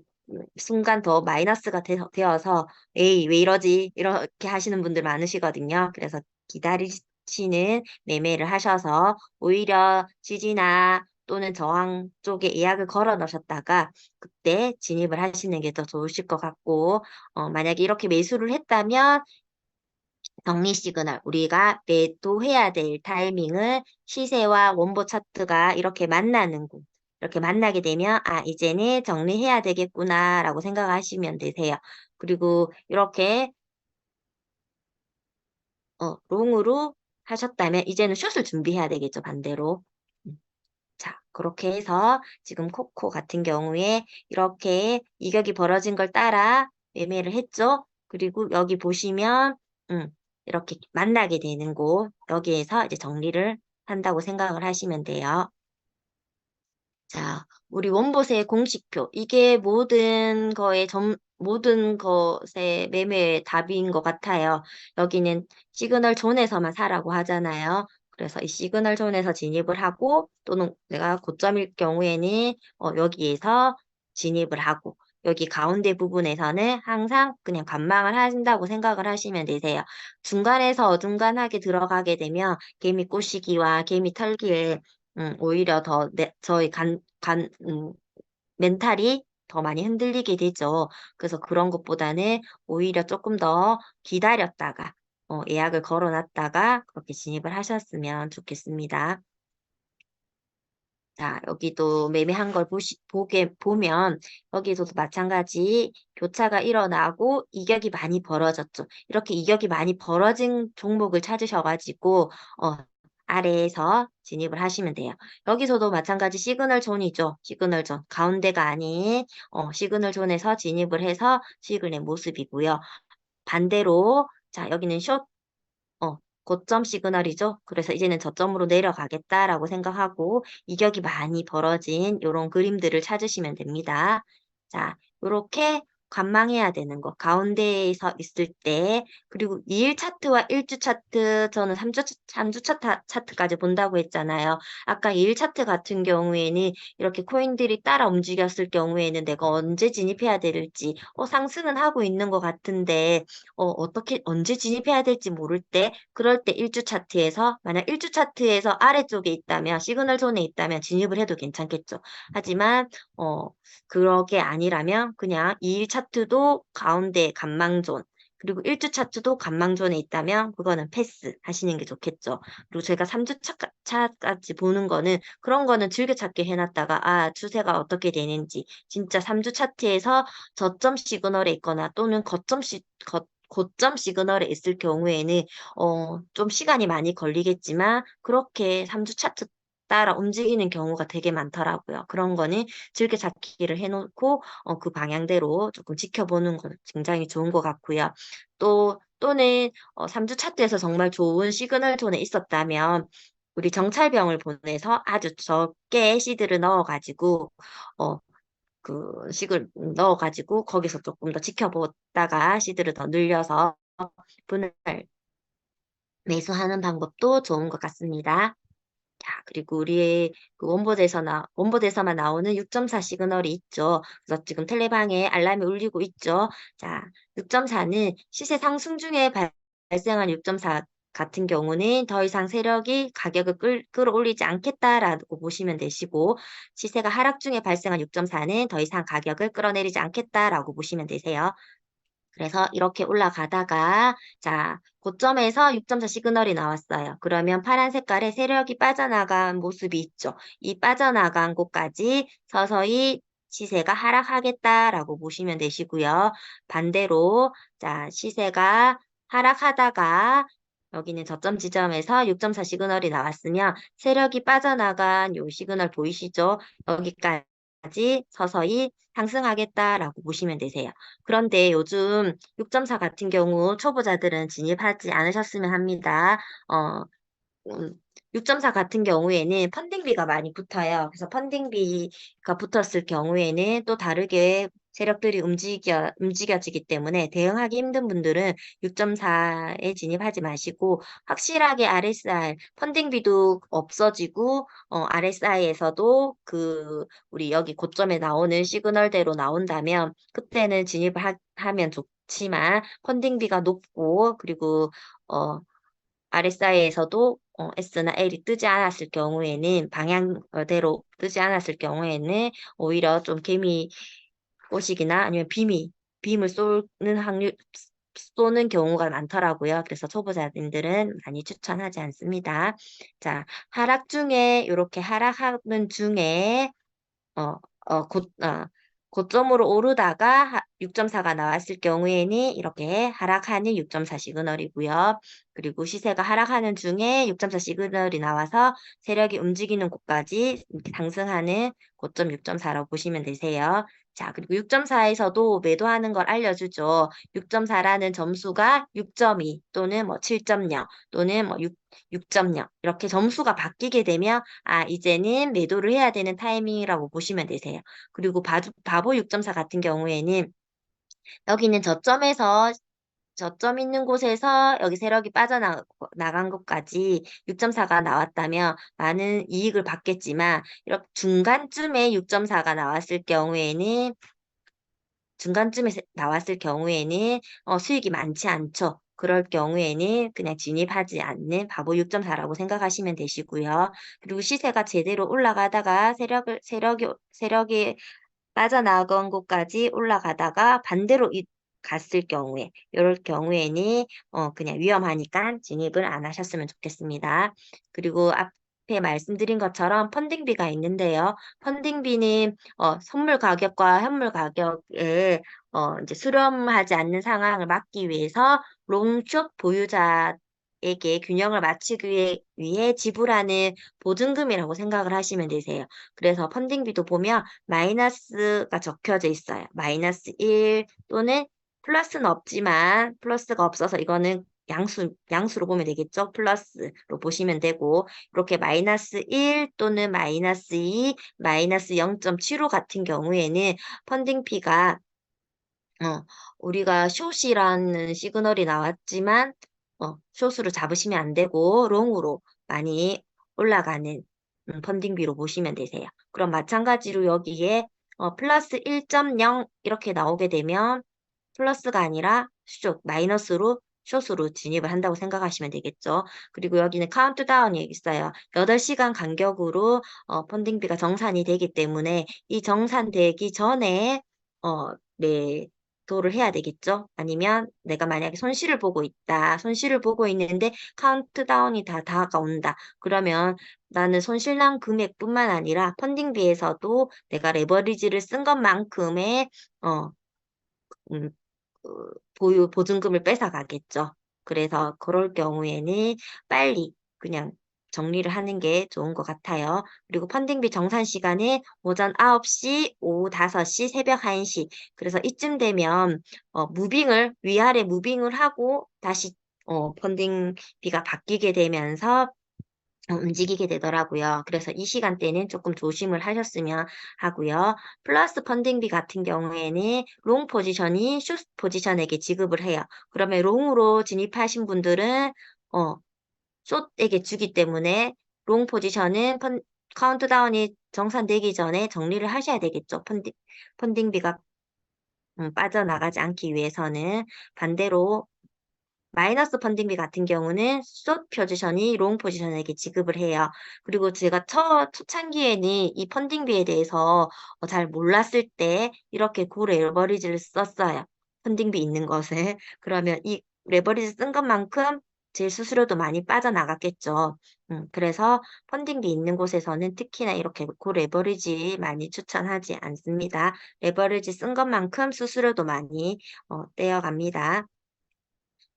순간 더 마이너스가 되어서, 에이, 왜 이러지? 이렇게 하시는 분들 많으시거든요. 그래서 기다리시는 매매를 하셔서, 오히려 지지나 또는 저항 쪽에 예약을 걸어 놓으셨다가, 그때 진입을 하시는 게 더 좋으실 것 같고, 만약에 이렇게 매수를 했다면 정리 시그널, 우리가 매도해야 될 타이밍을 시세와 원보 차트가 이렇게 만나게 되면, 이제는 정리해야 되겠구나라고 생각하시면 되세요. 그리고 이렇게, 롱으로 하셨다면, 이제는 숏을 준비해야 되겠죠, 반대로. 그렇게 해서 지금 코코 같은 경우에 이렇게 이격이 벌어진 걸 따라 매매를 했죠. 그리고 여기 보시면 음, 이렇게 만나게 되는 곳 여기에서 이제 정리를 한다고 생각을 하시면 돼요. 자, 우리 원봇의 공식표. 이게 모든 것의 매매의 답인 것 같아요. 여기는 시그널 존에서만 사라고 하잖아요. 그래서 이 시그널 존에서 진입을 하고, 또는 내가 고점일 경우에는 여기에서 진입을 하고, 여기 가운데 부분에서는 항상 그냥 관망을 하신다고 생각을 하시면 되세요. 중간에서 어중간하게 들어가게 되면 개미 꼬시기와 개미 털기에 오히려 더 저희 멘탈이 더 많이 흔들리게 되죠. 그래서 그런 것보다는 오히려 조금 더 기다렸다가, 예약을 걸어놨다가 그렇게 진입을 하셨으면 좋겠습니다. 자, 여기도 매매한 걸 보면, 여기서도 마찬가지 교차가 일어나고 이격이 많이 벌어졌죠. 이렇게 이격이 많이 벌어진 종목을 찾으셔가지고, 아래에서 진입을 하시면 돼요. 여기서도 마찬가지 시그널 존이죠. 시그널 존. 가운데가 아닌, 시그널 존에서 진입을 해서 수익을 낸 모습이고요. 반대로, 자, 여기는 고점 시그널이죠. 그래서 이제는 저점으로 내려가겠다라고 생각하고 이격이 많이 벌어진 이런 그림들을 찾으시면 됩니다. 자, 이렇게 관망해야 되는 거. 가운데에서 있을 때, 그리고 2일 차트와 1주 차트, 저는 3주 차트까지 본다고 했잖아요. 아까 2일 차트 같은 경우에는 이렇게 코인들이 따라 움직였을 경우에는 내가 언제 진입해야 될지, 상승은 하고 있는 것 같은데, 언제 진입해야 될지 모를 때, 그럴 때 1주 차트에서, 만약 1주 차트에서 아래쪽에 있다면, 시그널 존에 있다면 진입을 해도 괜찮겠죠. 하지만, 그러게 아니라면, 그냥 2일 차트도 가운데 간망존, 그리고 1주 차트도 간망존에 있다면, 그거는 패스 하시는 게 좋겠죠. 그리고 제가 3주 차까지 보는 거는, 그런 거는 즐겨찾기 해놨다가, 추세가 어떻게 되는지, 진짜 3주 차트에서 저점 시그널에 있거나 또는 고점 시그널에 있을 경우에는 좀 시간이 많이 걸리겠지만 그렇게 3주 차트 따라 움직이는 경우가 되게 많더라고요. 그런 거는 즐겨찾기를 해놓고 그 방향대로 조금 지켜보는 건 굉장히 좋은 것 같고요. 또는 3주 차트에서 정말 좋은 시그널 존에 있었다면 우리 정찰병을 보내서 아주 적게 시드를 넣어가지고 어, 그 식을 넣어가지고 거기서 조금 더 지켜보다가 시드를 더 늘려서 분할 매수하는 방법도 좋은 것 같습니다. 자, 그리고 우리의 그 원본에서만 나오는 6.4 시그널이 있죠. 그래서 지금 텔레방에 알람이 울리고 있죠. 자, 6.4는 시세 상승 중에 발생한 6.4 같은 경우는 더 이상 세력이 가격을 끌어올리지 않겠다라고 보시면 되시고, 시세가 하락 중에 발생한 6.4는 더 이상 가격을 끌어내리지 않겠다라고 보시면 되세요. 그래서 이렇게 올라가다가 자, 고점에서 6.4 시그널이 나왔어요. 그러면 파란 색깔의 세력이 빠져나간 모습이 있죠. 이 빠져나간 곳까지 서서히 시세가 하락하겠다라고 보시면 되시고요. 반대로 자, 시세가 하락하다가 여기는 저점 지점에서 6.4 시그널이 나왔으면 세력이 빠져나간 요 시그널 보이시죠? 여기까지 서서히 상승하겠다라고 보시면 되세요. 그런데 요즘 6.4 같은 경우 초보자들은 진입하지 않으셨으면 합니다. 어, 음, 6.4 같은 경우에는 펀딩비가 많이 붙어요. 그래서 펀딩비가 붙었을 경우에는 또 다르게 세력들이 움직여지기 때문에 대응하기 힘든 분들은 6.4에 진입하지 마시고 확실하게 RSI, 펀딩비도 없어지고 RSI에서도 우리 여기 고점에 나오는 시그널대로 나온다면 그때는 하면 좋지만 펀딩비가 높고 그리고 RSI에서도 S나 L이 뜨지 않았을 경우에는 방향대로 뜨지 않았을 경우에는 오히려 좀 개미 꼬시기나 아니면 빔을 쏘는 경우가 많더라고요. 그래서 초보자분들은 많이 추천하지 않습니다. 자, 하락 중에 이렇게 하락하는 중에 어, 어, 곧, 어, 고점으로 오르다가 6.4가 나왔을 경우에는 이렇게 하락하는 6.4 시그널이고요. 그리고 시세가 하락하는 중에 6.4 시그널이 나와서 세력이 움직이는 곳까지 이렇게 상승하는 고점 6.4라고 보시면 되세요. 자, 그리고 6.4에서도 매도하는 걸 알려주죠. 6.4라는 점수가 6.2 또는 뭐 7.0 또는 뭐 6.0 이렇게 점수가 바뀌게 되면 이제는 매도를 해야 되는 타이밍이라고 보시면 되세요. 그리고 바보 6.4 같은 경우에는 여기는 저점 있는 곳에서 여기 세력이 빠져나간 것까지 6.4가 나왔다면 많은 이익을 받겠지만 이렇게 중간쯤에 나왔을 경우에는 수익이 많지 않죠. 그럴 경우에는 그냥 진입하지 않는 바보 6.4라고 생각하시면 되시고요. 그리고 시세가 제대로 올라가다가 세력이 빠져나간 곳까지 올라가다가 반대로 갔을 경우에, 이럴 경우에는 그냥 위험하니까 진입을 안 하셨으면 좋겠습니다. 그리고 앞에 말씀드린 것처럼 펀딩비가 있는데요. 펀딩비는 선물 가격과 현물 가격을 이제 수렴하지 않는 상황을 막기 위해서 롱숏 보유자에게 균형을 맞추기 위해 지불하는 보증금이라고 생각을 하시면 되세요. 그래서 펀딩비도 보면 마이너스가 적혀져 있어요. 마이너스 1 또는 플러스는 없지만 플러스가 없어서 이거는 양수로 보면 되겠죠? 플러스로 보시면 되고 이렇게 마이너스 1 또는 마이너스 2, 마이너스 0.75 같은 경우에는 펀딩피가 어, 우리가 숏이라는 시그널이 나왔지만 숏으로 잡으시면 안 되고 롱으로 많이 올라가는 펀딩비로 보시면 되세요. 그럼 마찬가지로 여기에 플러스 1.0 이렇게 나오게 되면 플러스가 아니라 마이너스로 숏으로 진입을 한다고 생각하시면 되겠죠. 그리고 여기는 카운트다운이 있어요. 8시간 간격으로 펀딩비가 정산이 되기 때문에 이 정산되기 전에 매도를 해야 되겠죠. 아니면 내가 만약에 손실을 보고 있는데 카운트다운이 다 다가온다. 그러면 나는 손실난 금액뿐만 아니라 펀딩비에서도 내가 레버리지를 쓴 것만큼의 어, 음, 보증금을 뺏어가겠죠. 그래서 그럴 경우에는 빨리 그냥 정리를 하는 게 좋은 것 같아요. 그리고 펀딩비 정산 시간은 오전 9시, 오후 5시, 새벽 1시. 그래서 이쯤 되면 위아래 무빙을 하고 다시 펀딩비가 바뀌게 되면서 움직이게 되더라고요. 그래서 이 시간대는 조금 조심을 하셨으면 하고요. 플러스 펀딩비 같은 경우에는 롱 포지션이 숏 포지션에게 지급을 해요. 그러면 롱으로 진입하신 분들은 어, 숏에게 주기 때문에 롱 포지션은 카운트다운이 정산되기 전에 정리를 하셔야 되겠죠. 펀딩비가 빠져나가지 않기 위해서는 반대로 마이너스 펀딩비 같은 경우는 숏 포지션이 롱 포지션에게 지급을 해요. 그리고 제가 초창기에는 이 펀딩비에 대해서 잘 몰랐을 때 이렇게 레버리지를 썼어요. 펀딩비 있는 것을. 그러면 이 레버리지 쓴 것만큼 제 수수료도 많이 빠져나갔겠죠. 그래서 펀딩비 있는 곳에서는 특히나 이렇게 레버리지 많이 추천하지 않습니다. 레버리지 쓴 것만큼 수수료도 많이 떼어갑니다.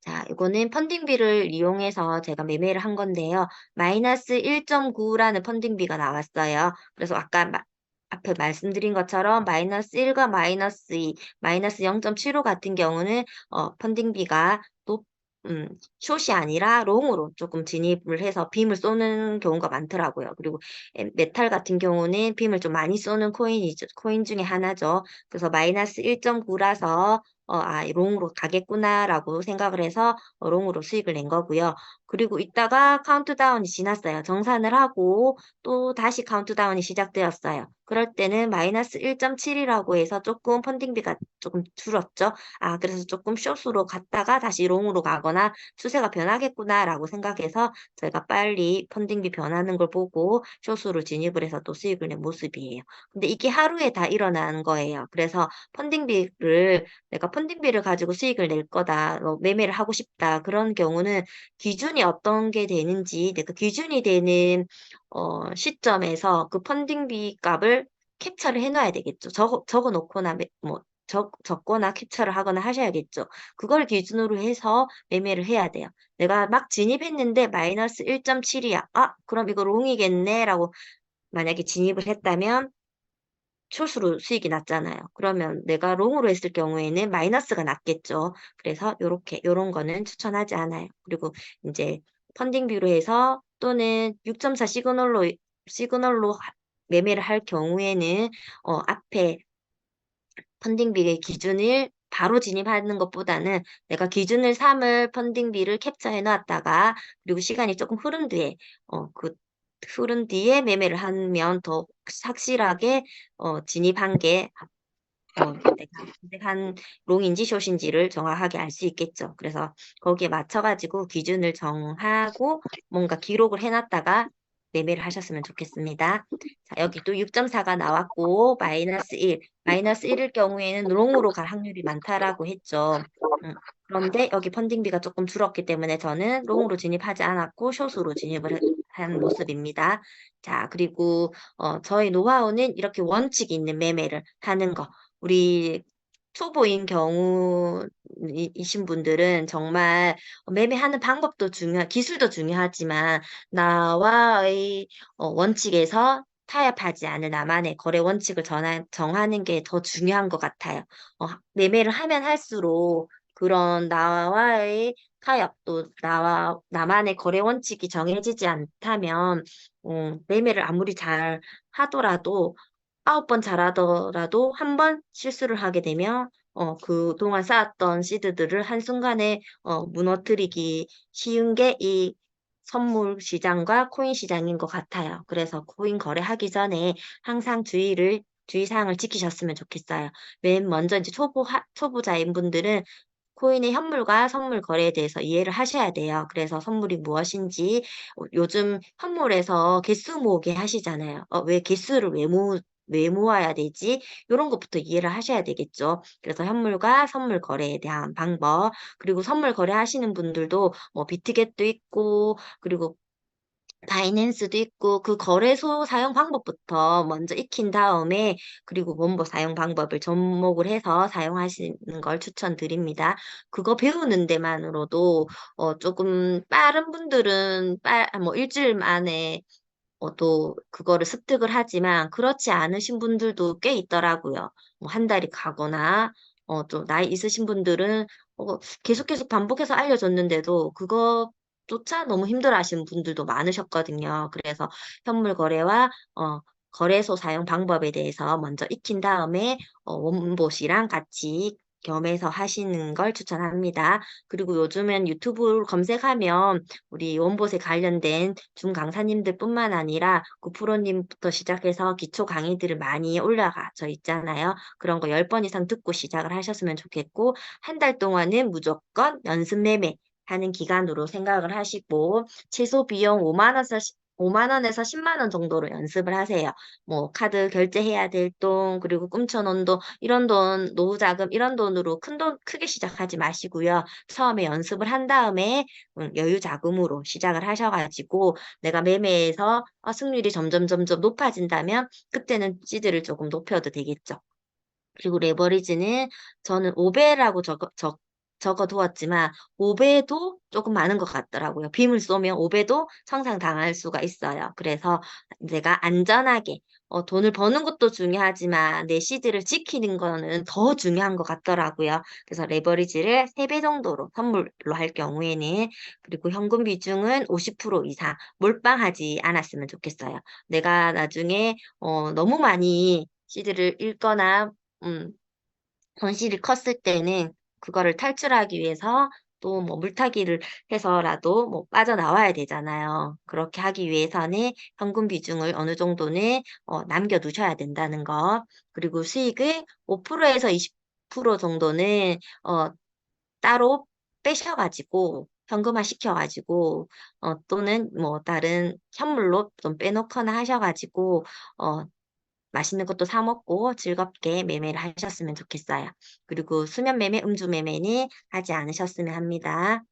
자, 이거는 펀딩비를 이용해서 제가 매매를 한 건데요. 마이너스 1.9라는 펀딩비가 나왔어요. 그래서 앞에 말씀드린 것처럼 마이너스 1과 마이너스 2, 마이너스 0.75 같은 경우는 펀딩비가 숏이 아니라 롱으로 조금 진입을 해서 빔을 쏘는 경우가 많더라고요. 그리고 메탈 같은 경우는 빔을 좀 많이 쏘는 코인 중에 하나죠. 그래서 마이너스 1.9라서 롱으로 가겠구나라고 생각을 해서 롱으로 수익을 낸 거고요. 그리고 이따가 카운트다운이 지났어요. 정산을 하고 또 다시 카운트다운이 시작되었어요. 그럴 때는 마이너스 1.7이라고 해서 조금 펀딩비가 조금 줄었죠. 그래서 조금 숏으로 갔다가 다시 롱으로 가거나 추세가 변하겠구나라고 생각해서 저희가 빨리 펀딩비 변하는 걸 보고 숏으로 진입을 해서 또 수익을 낸 모습이에요. 근데 이게 하루에 다 일어나는 거예요. 그래서 내가 펀딩비를 가지고 수익을 낼 거다, 매매를 하고 싶다. 그런 경우는 기준이 어떤 게 되는지, 내가 기준이 되는 시점에서 그 펀딩비 값을 캡처를 해놔야 되겠죠. 적어 놓거나 뭐 적거나 캡처를 하거나 하셔야겠죠. 그걸 기준으로 해서 매매를 해야 돼요. 내가 막 진입했는데 마이너스 1.7이야. 아, 그럼 이거 롱이겠네라고 만약에 진입을 했다면 숏으로 수익이 났잖아요. 그러면 내가 롱으로 했을 경우에는 마이너스가 났겠죠. 그래서 요런 거는 추천하지 않아요. 그리고 이제 펀딩뷰로 해서 또는 6.4 시그널로 매매를 할 경우에는 앞에 펀딩비의 기준을 바로 진입하는 것보다는 내가 기준을 3을 펀딩비를 캡처해 놨다가 그리고 시간이 조금 그 흐른 뒤에 매매를 하면 더 확실하게 진입한 게 내가 선택한 롱인지 숏인지를 정확하게 알 수 있겠죠. 그래서 거기에 맞춰가지고 기준을 정하고 뭔가 기록을 해놨다가 매매를 하셨으면 좋겠습니다. 자, 여기 또 6.4가 나왔고 마이너스 1. 마이너스 1일 경우에는 롱으로 갈 확률이 많다라고 했죠. 그런데 여기 펀딩비가 조금 줄었기 때문에 저는 롱으로 진입하지 않았고 숏으로 진입을 한 모습입니다. 자, 그리고 저희 노하우는 이렇게 원칙이 있는 매매를 하는 거. 우리 초보인 경우이신 분들은 정말 매매하는 방법도 기술도 중요하지만 나와의 원칙에서 타협하지 않은 나만의 거래 원칙을 정하는 게 더 중요한 것 같아요. 매매를 하면 할수록 그런 나와의 타협 또 나만의 거래 원칙이 정해지지 않다면 매매를 아무리 잘 하더라도 9번 잘하더라도 한 번 실수를 하게 되면 그동안 쌓았던 시드들을 한순간에 무너뜨리기 쉬운 게 이 선물 시장과 코인 시장인 것 같아요. 그래서 코인 거래하기 전에 항상 주의사항을 지키셨으면 좋겠어요. 맨 먼저 이제 초보자인 분들은 코인의 현물과 선물 거래에 대해서 이해를 하셔야 돼요. 그래서 선물이 무엇인지 요즘 현물에서 개수 모으기 하시잖아요. 왜 개수를 왜 모아야 되지? 이런 것부터 이해를 하셔야 되겠죠. 그래서 현물과 선물 거래에 대한 방법, 그리고 선물 거래하시는 분들도 뭐 비트겟도 있고, 그리고 바이낸스도 있고 그 거래소 사용 방법부터 먼저 익힌 다음에 그리고 원보 사용 방법을 접목을 해서 사용하시는 걸 추천드립니다. 그거 배우는 데만으로도 조금 빠른 분들은 뭐 일주일 만에 또 그거를 습득을 하지만 그렇지 않으신 분들도 꽤 있더라고요. 뭐 한 달이 가거나 좀 나이 있으신 분들은 계속 반복해서 알려줬는데도 그거조차 너무 힘들어하시는 분들도 많으셨거든요. 그래서 현물 거래와 거래소 사용 방법에 대해서 먼저 익힌 다음에 원봇이랑 같이 겸해서 하시는 걸 추천합니다. 그리고 요즘엔 유튜브 검색하면 우리 원봇에 관련된 중 강사님들 뿐만 아니라 구프로님부터 시작해서 기초 강의들을 많이 올라가져 있잖아요. 그런 거 10번 이상 듣고 시작을 하셨으면 좋겠고, 한 달 동안은 무조건 연습 매매 하는 기간으로 생각을 하시고, 최소 비용 5만 원에서 10만 원 정도로 연습을 하세요. 뭐, 카드 결제해야 될 돈, 그리고 꿈천원 돈, 이런 돈, 노후 자금, 이런 돈으로 큰 돈 크게 시작하지 마시고요. 처음에 연습을 한 다음에 여유 자금으로 시작을 하셔가지고 내가 매매에서 승률이 점점 높아진다면 그때는 시드를 조금 높여도 되겠죠. 그리고 레버리지는 저는 5배라고 적어두었지만 5배도 조금 많은 것 같더라고요. 빔을 쏘면 5배도 청산당할 수가 있어요. 그래서 내가 안전하게 돈을 버는 것도 중요하지만 내 시드를 지키는 거는 더 중요한 것 같더라고요. 그래서 레버리지를 3배 정도로 선물로 할 경우에는 그리고 현금 비중은 50% 이상 몰빵하지 않았으면 좋겠어요. 내가 나중에 너무 많이 시드를 읽거나 음, 손실이 컸을 때는 그거를 탈출하기 위해서 또 뭐 물타기를 해서라도 뭐 빠져나와야 되잖아요. 그렇게 하기 위해서는 현금 비중을 어느 정도는 남겨두셔야 된다는 거. 그리고 수익을 5%에서 20% 정도는 따로 빼셔가지고 현금화 시켜가지고 또는 뭐 다른 현물로 좀 빼놓거나 하셔가지고 맛있는 것도 사 먹고 즐겁게 매매를 하셨으면 좋겠어요. 그리고 수면 매매, 음주 매매는 하지 않으셨으면 합니다.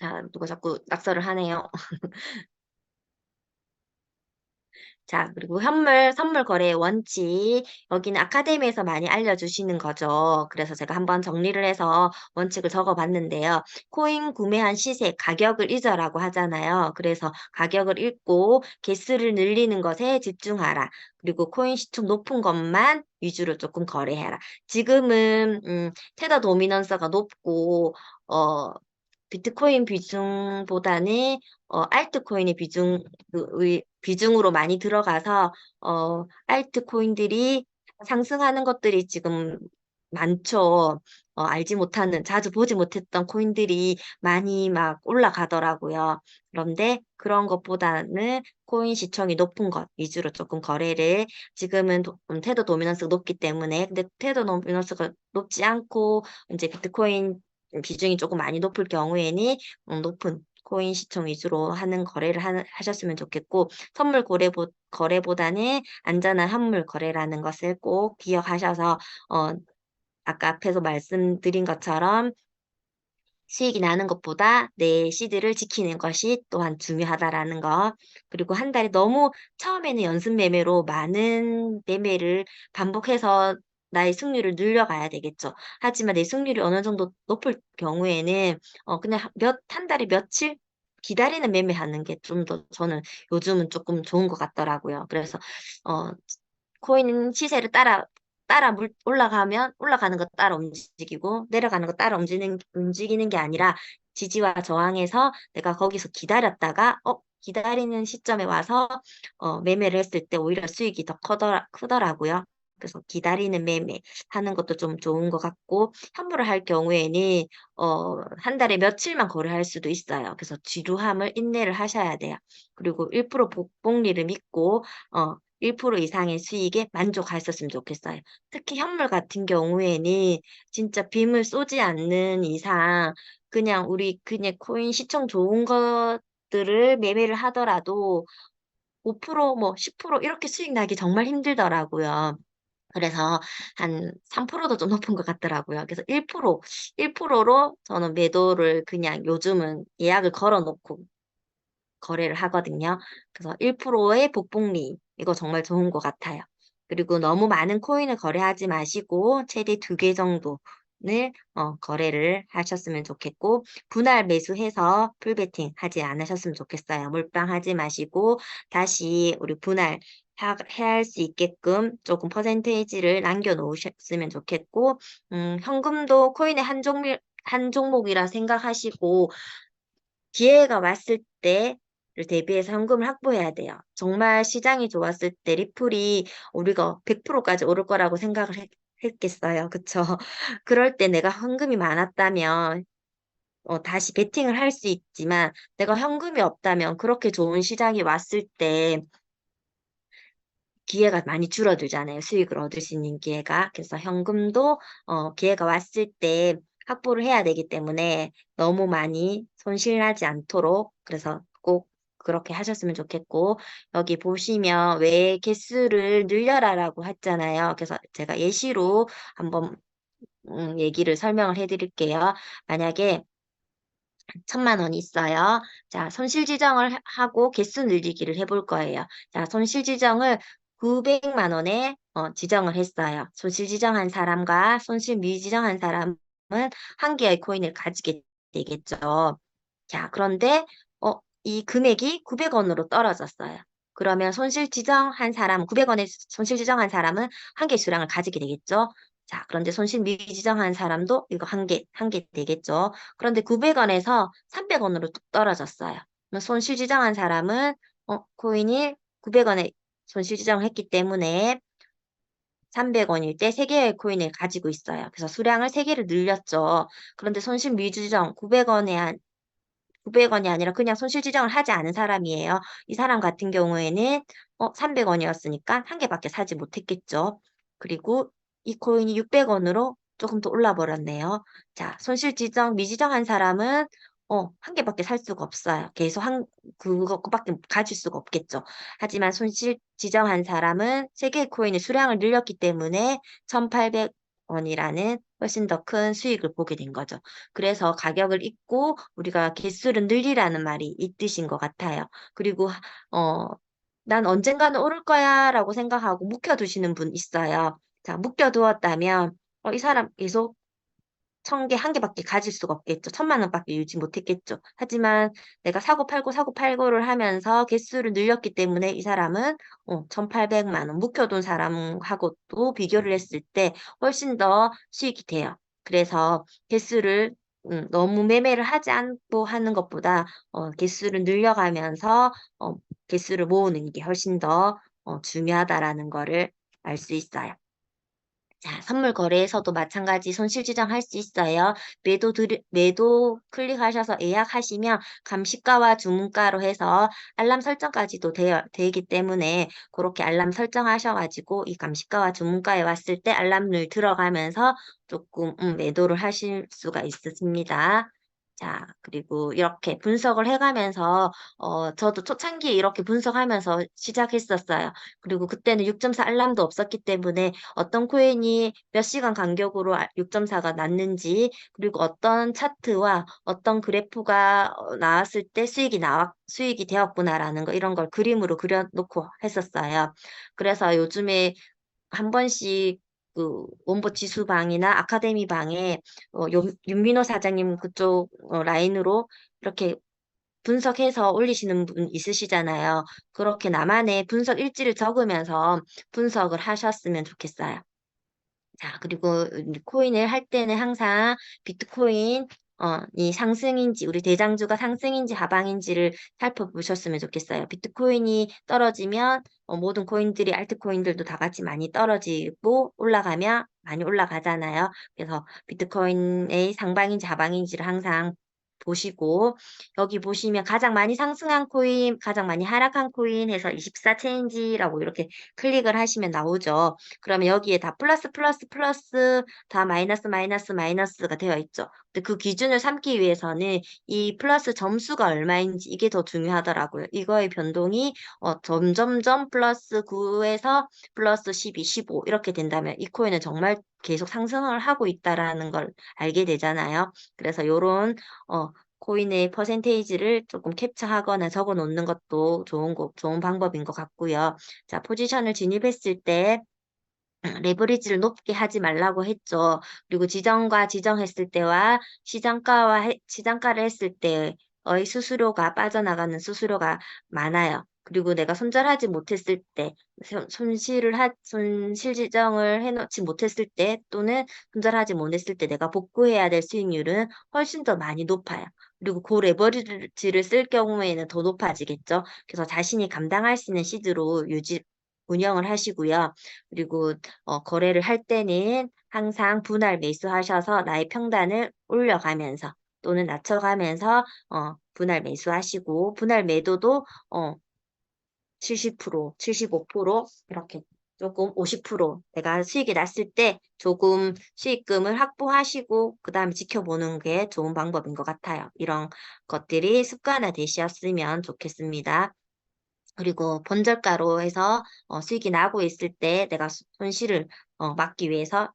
자, 누가 자꾸 낙서를 하네요. 자, 그리고 선물 거래의 원칙. 여기는 아카데미에서 많이 알려주시는 거죠. 그래서 제가 한번 정리를 해서 원칙을 적어봤는데요. 코인 구매한 시세, 가격을 잊어라고 하잖아요. 그래서 가격을 읽고 개수를 늘리는 것에 집중하라. 그리고 코인 시총 높은 것만 위주로 조금 거래해라. 지금은 테더 도미넌스가 높고 비트코인 비중보다는 알트코인의 비중으로 많이 들어가서 알트코인들이 상승하는 것들이 지금 많죠. 알지 못하는, 자주 보지 못했던 코인들이 많이 막 올라가더라고요. 그런데 그런 것보다는 코인 시총이 높은 것 위주로 조금 거래를 지금은 테더 도미넌스가 높기 때문에 근데 테더 도미넌스가 높지 않고 이제 비트코인 비중이 조금 많이 높을 경우에는 높은 코인 시총 위주로 하는 거래를 하셨으면 좋겠고 거래보다는 안전한 현물 거래라는 것을 꼭 기억하셔서 아까 앞에서 말씀드린 것처럼 수익이 나는 것보다 내 시드를 지키는 것이 또한 중요하다라는 거. 그리고 한 달에 너무 처음에는 연습 매매로 많은 매매를 반복해서 나의 승률을 늘려가야 되겠죠. 하지만 내 승률이 어느 정도 높을 경우에는 그냥 한 달에 며칠 기다리는 매매하는 게 좀 더 저는 요즘은 조금 좋은 것 같더라고요. 그래서 어, 코인 시세를 올라가면 올라가는 거 따라 움직이고 내려가는 거 따라 움직이는 게 아니라 지지와 저항에서 내가 거기서 기다렸다가 기다리는 시점에 와서 매매를 했을 때 오히려 수익이 더 크더라고요. 그래서 기다리는 매매 하는 것도 좀 좋은 것 같고 현물을 할 경우에는 한 달에 며칠만 거래할 수도 있어요. 그래서 지루함을 인내를 하셔야 돼요. 그리고 1% 복복리를 믿고 1% 이상의 수익에 만족하셨으면 좋겠어요. 특히 현물 같은 경우에는 진짜 빔을 쏘지 않는 이상 그냥 코인 시총 좋은 것들을 매매를 하더라도 5%뭐 10% 이렇게 수익 나기 정말 힘들더라고요. 그래서 한 3%도 좀 높은 것 같더라고요. 그래서 1%로 저는 매도를 그냥 요즘은 예약을 걸어 놓고 거래를 하거든요. 그래서 1%의 복복리, 이거 정말 좋은 것 같아요. 그리고 너무 많은 코인을 거래하지 마시고, 최대 2개 정도를 거래를 하셨으면 좋겠고, 분할 매수해서 풀베팅 하지 않으셨으면 좋겠어요. 몰빵하지 마시고, 다시 우리 해야 할 수 있게끔 조금 퍼센테이지를 남겨놓으셨으면 좋겠고, 현금도 코인의 한 종목이라 생각하시고, 기회가 왔을 때를 대비해서 현금을 확보해야 돼요. 정말 시장이 좋았을 때 리플이 우리가 100%까지 오를 거라고 생각을 했겠어요. 그쵸? 그럴 때 내가 현금이 많았다면 다시 베팅을 할 수 있지만 내가 현금이 없다면 그렇게 좋은 시장이 왔을 때 기회가 많이 줄어들잖아요. 수익을 얻을 수 있는 기회가. 그래서 현금도 기회가 왔을 때 확보를 해야 되기 때문에 너무 많이 손실나지 않도록 그래서 꼭 그렇게 하셨으면 좋겠고 여기 보시면 왜 개수를 늘려라라고 했잖아요. 그래서 제가 예시로 한번 얘기를 설명을 해드릴게요. 만약에 1,000만 원이 있어요. 자, 손실 지정을 하고 개수 늘리기를 해볼 거예요. 자, 손실 지정을 900만 원에 지정을 했어요. 손실 지정한 사람과 손실 미지정한 사람은 한 개의 코인을 가지게 되겠죠. 자, 그런데 이 금액이 900원으로 떨어졌어요. 그러면 900원에 손실 지정한 사람은 한 개 수량을 가지게 되겠죠. 자, 그런데 손실 미지정한 사람도 이거 한 개 되겠죠. 그런데 900원에서 300원으로 뚝 떨어졌어요. 그럼 손실 지정한 사람은 코인이 900원에 손실 지정을 했기 때문에 300원일 때 3개의 코인을 가지고 있어요. 그래서 수량을 3개를 늘렸죠. 그런데 손실 미지정 900원이 아니라 그냥 손실 지정을 하지 않은 사람이에요. 이 사람 같은 경우에는 300원이었으니까 한 개밖에 사지 못했겠죠. 그리고 이 코인이 600원으로 조금 더 올라 버렸네요. 자, 손실 지정, 미지정한 사람은 한 개밖에 살 수가 없어요. 계속 그거밖에 가질 수가 없겠죠. 하지만 손실 지정한 사람은 세 개의 코인의 수량을 늘렸기 때문에 1,800 원이라는 훨씬 더 큰 수익을 보게 된 거죠. 그래서 가격을 잊고 우리가 개수를 늘리라는 말이 이 뜻인 것 같아요. 그리고 어, 난 언젠가는 오를 거야라고 생각하고 묵혀두시는 분 있어요. 자, 묵혀두었다면 이 사람 계속 1,000개, 한 개밖에 가질 수가 없겠죠. 1,000만 원밖에 유지 못했겠죠. 하지만 내가 사고 팔고 사고 팔고를 하면서 개수를 늘렸기 때문에 이 사람은 1,800만 원 묵혀둔 사람하고도 비교를 했을 때 훨씬 더 수익이 돼요. 그래서 개수를 너무 매매를 하지 않고 하는 것보다 개수를 늘려가면서 개수를 모으는 게 훨씬 더 중요하다라는 거를 알 수 있어요. 자, 선물 거래에서도 마찬가지 손실 지정할 수 있어요. 매도 클릭하셔서 예약하시면 감시가와 주문가로 해서 알람 설정까지도 되기 때문에 그렇게 알람 설정하셔가지고 이 감시가와 주문가에 왔을 때 알람을 들어가면서 조금 매도를 하실 수가 있습니다. 자, 그리고 이렇게 분석을 해가면서 저도 초창기에 이렇게 분석하면서 시작했었어요. 그리고 그때는 6.4 알람도 없었기 때문에 어떤 코인이 몇 시간 간격으로 6.4가 났는지, 그리고 어떤 차트와 어떤 그래프가 나왔을 때 수익이 되었구나라는 거, 이런 걸 그림으로 그려놓고 했었어요. 그래서 요즘에 한 번씩 그 원보 지수방이나 아카데미 방에 윤민호 사장님 그쪽 라인으로 이렇게 분석해서 올리시는 분 있으시잖아요. 그렇게 나만의 분석 일지를 적으면서 분석을 하셨으면 좋겠어요. 자, 그리고 코인을 할 때는 항상 비트코인 이 상승인지 우리 대장주가 상승인지 하방인지를 살펴보셨으면 좋겠어요. 비트코인이 떨어지면 모든 코인들이 알트코인들도 다 같이 많이 떨어지고 올라가면 많이 올라가잖아요. 그래서 비트코인의 상방인지 하방인지를 항상 보시고 여기 보시면 가장 많이 상승한 코인, 가장 많이 하락한 코인 해서 24 체인지라고 이렇게 클릭을 하시면 나오죠. 그러면 여기에 다 플러스 플러스 플러스 다 마이너스 마이너스 마이너스가 되어 있죠. 근데 그 기준을 삼기 위해서는 이 플러스 점수가 얼마인지 이게 더 중요하더라고요. 이거의 변동이 점점점 플러스 9에서 플러스 12, 15 이렇게 된다면 이 코인은 정말 계속 상승을 하고 있다라는 걸 알게 되잖아요. 그래서 요런 코인의 퍼센테이지를 조금 캡처하거나 적어 놓는 것도 좋은 방법인 것 같고요. 자, 포지션을 진입했을 때 레버리지를 높게 하지 말라고 했죠. 그리고 지정과 지정했을 때와 시장가를 했을 때의 수수료가 빠져나가는 수수료가 많아요. 그리고 내가 손절하지 못했을 때, 손실 지정을 해놓지 못했을 때, 또는 손절하지 못했을 때 내가 복구해야 될 수익률은 훨씬 더 많이 높아요. 그리고 그 레버리지를 쓸 경우에는 더 높아지겠죠. 그래서 자신이 감당할 수 있는 시드로 운영을 하시고요. 그리고 거래를 할 때는 항상 분할 매수하셔서 나의 평단을 올려가면서 또는 낮춰가면서 분할 매수하시고 분할 매도도 70%, 75% 이렇게 조금 50% 내가 수익이 났을 때 조금 수익금을 확보하시고 그다음에 지켜보는 게 좋은 방법인 것 같아요. 이런 것들이 습관화 되셨으면 좋겠습니다. 그리고 본저가로 해서 수익이 나고 있을 때 내가 손실을 막기 위해서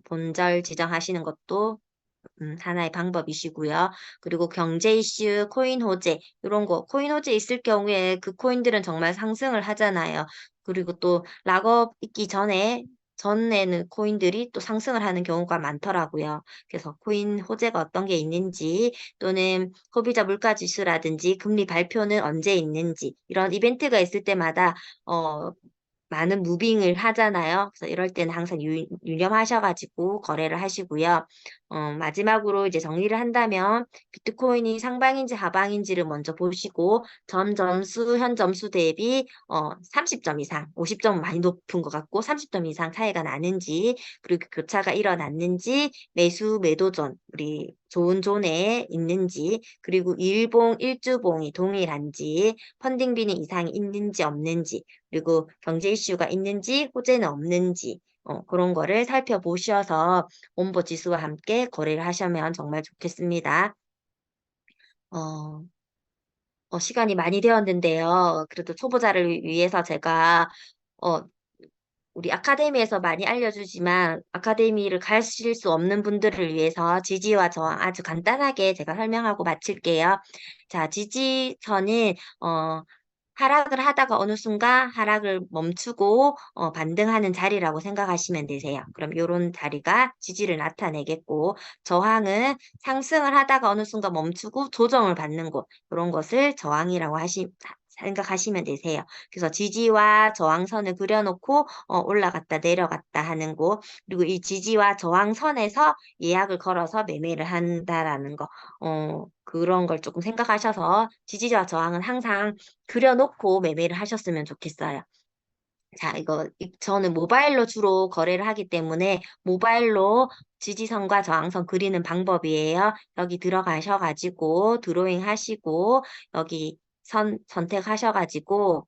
본절 지정하시는 것도 하나의 방법이시고요. 그리고 경제 이슈, 코인 호재 이런 거 코인 호재 있을 경우에 그 코인들은 정말 상승을 하잖아요. 그리고 또 락업 있기 전에는 코인들이 또 상승을 하는 경우가 많더라고요. 그래서 코인 호재가 어떤 게 있는지 또는 소비자 물가 지수라든지 금리 발표는 언제 있는지 이런 이벤트가 있을 때마다 많은 무빙을 하잖아요. 그래서 이럴 때는 항상 유념하셔가지고 거래를 하시고요. 마지막으로 이제 정리를 한다면 비트코인이 상방인지 하방인지를 먼저 보시고 전 점수, 현 점수 대비 30점 이상, 50점은 많이 높은 것 같고 30점 이상 차이가 나는지 그리고 교차가 일어났는지 매도 존, 우리 좋은 존에 있는지 그리고 일주봉이 동일한지 펀딩비는 이상이 있는지 없는지 그리고 경제 이슈가 있는지 호재는 없는지 그런 거를 살펴보셔서 원보 지수와 함께 거래를 하시면 정말 좋겠습니다. 어, 시간이 많이 되었는데요. 그래도 초보자를 위해서 제가 어, 우리 아카데미에서 많이 알려주지만 아카데미를 가실 수 없는 분들을 위해서 지지와 저항 아주 간단하게 제가 설명하고 마칠게요. 자, 지지선은 하락을 하다가 어느 순간 하락을 멈추고 반등하는 자리라고 생각하시면 되세요. 그럼 이런 자리가 지지를 나타내겠고 저항은 상승을 하다가 어느 순간 멈추고 조정을 받는 곳 이런 것을 저항이라고 생각하시면 되세요. 그래서 지지와 저항선을 그려놓고 올라갔다 내려갔다 하는 곳 그리고 이 지지와 저항선에서 예약을 걸어서 매매를 한다라는 거 그런 걸 조금 생각하셔서 지지와 저항은 항상 그려놓고 매매를 하셨으면 좋겠어요. 자, 저는 모바일로 주로 거래를 하기 때문에 모바일로 지지선과 저항선 그리는 방법이에요. 여기 들어가셔가지고 드로잉 하시고 여기 선 선택하셔가지고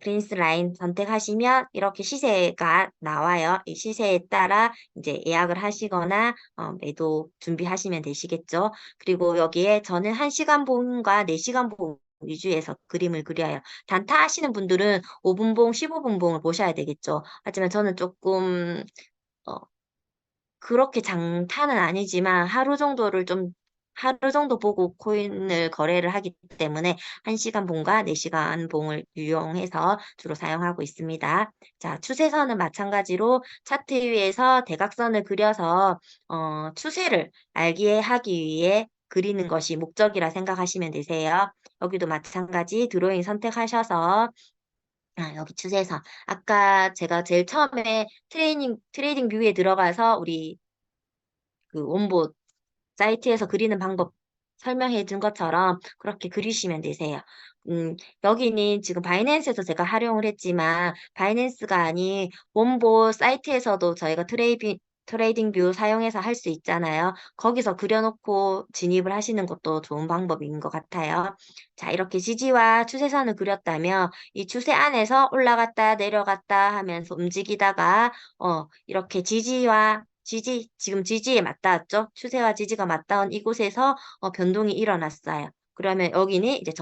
프린스 라인 선택하시면 이렇게 시세가 나와요. 이 시세에 따라 이제 예약을 하시거나 매도 준비하시면 되시겠죠. 그리고 여기에 저는 1시간 봉과 4시간 봉 위주에서 그림을 그려요. 단타 하시는 분들은 5분봉, 15분봉을 보셔야 되겠죠. 하지만 저는 조금 어, 그렇게 장타는 아니지만 하루 정도 보고 코인을 거래를 하기 때문에 1시간 봉과 4시간 봉을 유용해서 주로 사용하고 있습니다. 자, 추세선은 마찬가지로 차트 위에서 대각선을 그려서 추세를 알게 하기 위해 그리는 것이 목적이라 생각하시면 되세요. 여기도 마찬가지 드로잉 선택하셔서 여기 추세선. 아까 제가 제일 처음에 트레이딩 뷰에 들어가서 우리 그 원본 사이트에서 그리는 방법 설명해 준 것처럼 그렇게 그리시면 되세요. 여기는 지금 바이낸스에서 제가 활용을 했지만 바이낸스가 아닌 원본 사이트에서도 저희가 트레이딩 뷰 사용해서 할 수 있잖아요. 거기서 그려놓고 진입을 하시는 것도 좋은 방법인 것 같아요. 자, 이렇게 지지와 추세선을 그렸다면 이 추세 안에서 올라갔다 내려갔다 하면서 움직이다가 이렇게 지금 지지에 맞닿았죠? 추세와 지지가 맞닿은 이곳에서 변동이 일어났어요. 그러면 여기는 이제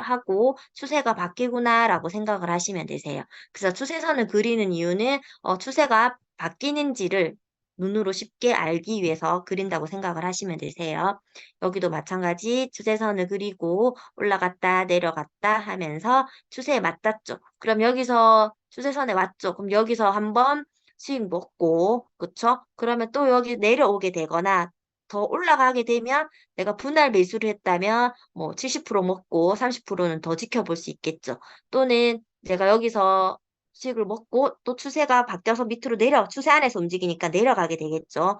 하고 추세가 바뀌구나라고 생각을 하시면 되세요. 그래서 추세선을 그리는 이유는 추세가 바뀌는지를 눈으로 쉽게 알기 위해서 그린다고 생각을 하시면 되세요. 여기도 마찬가지 추세선을 그리고 올라갔다 내려갔다 하면서 추세에 맞닿죠. 그럼 여기서 추세선에 왔죠. 그럼 여기서 한번 수익 먹고, 그쵸? 그러면 또 여기 내려오게 되거나 더 올라가게 되면 내가 분할 매수를 했다면 뭐 70% 먹고 30%는 더 지켜볼 수 있겠죠. 또는 내가 여기서 수익을 먹고 또 추세가 바뀌어서 밑으로 추세 안에서 움직이니까 내려가게 되겠죠.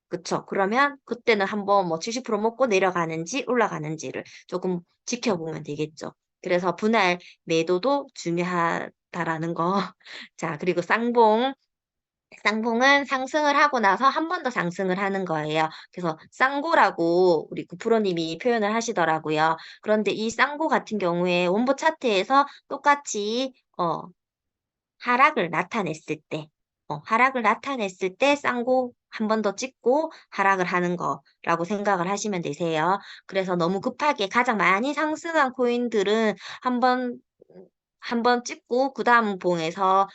그쵸? 그러면 그때는 한번 뭐 70% 먹고 내려가는지 올라가는지를 조금 지켜보면 되겠죠. 그래서 분할 매도도 중요하다라는 거. 자, 그리고 쌍봉은 상승을 하고 나서 한 번 더 상승을 하는 거예요. 그래서 쌍고라고 우리 구프로님이 표현을 하시더라고요. 그런데 이 쌍고 같은 경우에 원보 차트에서 똑같이 하락을 나타냈을 때 쌍고 한 번 더 찍고 하락을 하는 거라고 생각을 하시면 되세요. 그래서 너무 급하게 가장 많이 상승한 코인들은 한 번, 한 번 찍고 그 다음 봉에서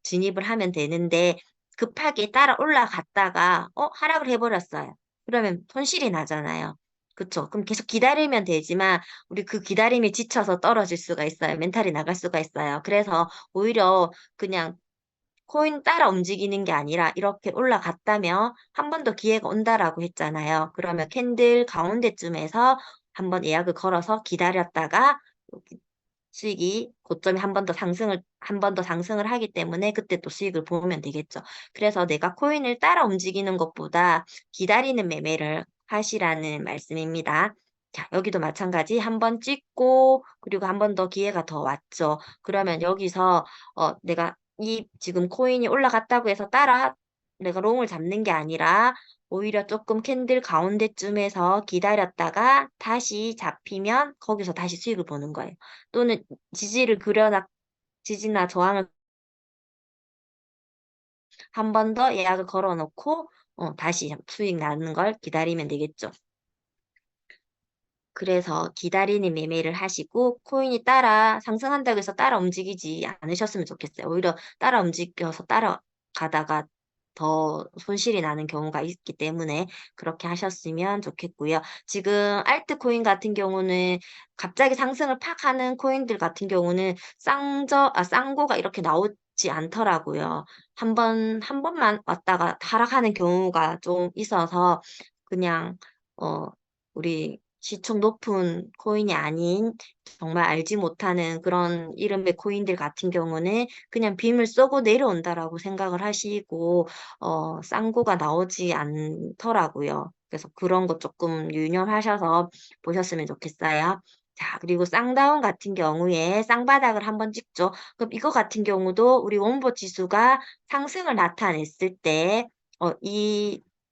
진입을 하면 되는데 급하게 따라 올라갔다가 하락을 해버렸어요. 그러면 손실이 나잖아요. 그쵸? 그럼 계속 기다리면 되지만 우리 그 기다림에 지쳐서 떨어질 수가 있어요. 멘탈이 나갈 수가 있어요. 그래서 오히려 그냥 코인 따라 움직이는 게 아니라 이렇게 올라갔다면 한 번 더 기회가 온다라고 했잖아요. 그러면 캔들 가운데쯤에서 한 번 예약을 걸어서 기다렸다가 수익이 고점이 한 번 더 상승을 하기 때문에 그때 또 수익을 보면 되겠죠. 그래서 내가 코인을 따라 움직이는 것보다 기다리는 매매를 하시라는 말씀입니다. 자, 여기도 마찬가지 한 번 찍고 그리고 한 번 더 기회가 더 왔죠. 그러면 여기서 내가 이 지금 코인이 올라갔다고 해서 따라 내가 롱을 잡는 게 아니라 오히려 조금 캔들 가운데쯤에서 기다렸다가 다시 잡히면 거기서 다시 수익을 보는 거예요. 또는 지지를 그려놨, 지지나 저항을 한 번 더 예약을 걸어놓고 다시 수익 나는 걸 기다리면 되겠죠. 그래서 기다리는 매매를 하시고 코인이 따라 상승한다고 해서 따라 움직이지 않으셨으면 좋겠어요. 오히려 따라 움직여서 따라가다가 더 손실이 나는 경우가 있기 때문에 그렇게 하셨으면 좋겠고요. 지금 알트코인 같은 경우는 갑자기 상승을 팍 하는 코인들 같은 경우는 쌍고가 이렇게 나오지 않더라고요. 한 번만 왔다가 하락하는 경우가 좀 있어서 그냥, 어, 우리 시총 높은 코인이 아닌 정말 알지 못하는 그런 이름의 코인들 같은 경우는 그냥 빔을 쏘고 내려온다라고 생각을 하시고, 쌍고가 나오지 않더라고요. 그래서 그런 거 조금 유념하셔서 보셨으면 좋겠어요. 자, 그리고 쌍다운 같은 경우에 쌍바닥을 한번 찍죠. 그럼 이거 같은 경우도 우리 원보 지수가 상승을 나타냈을 때,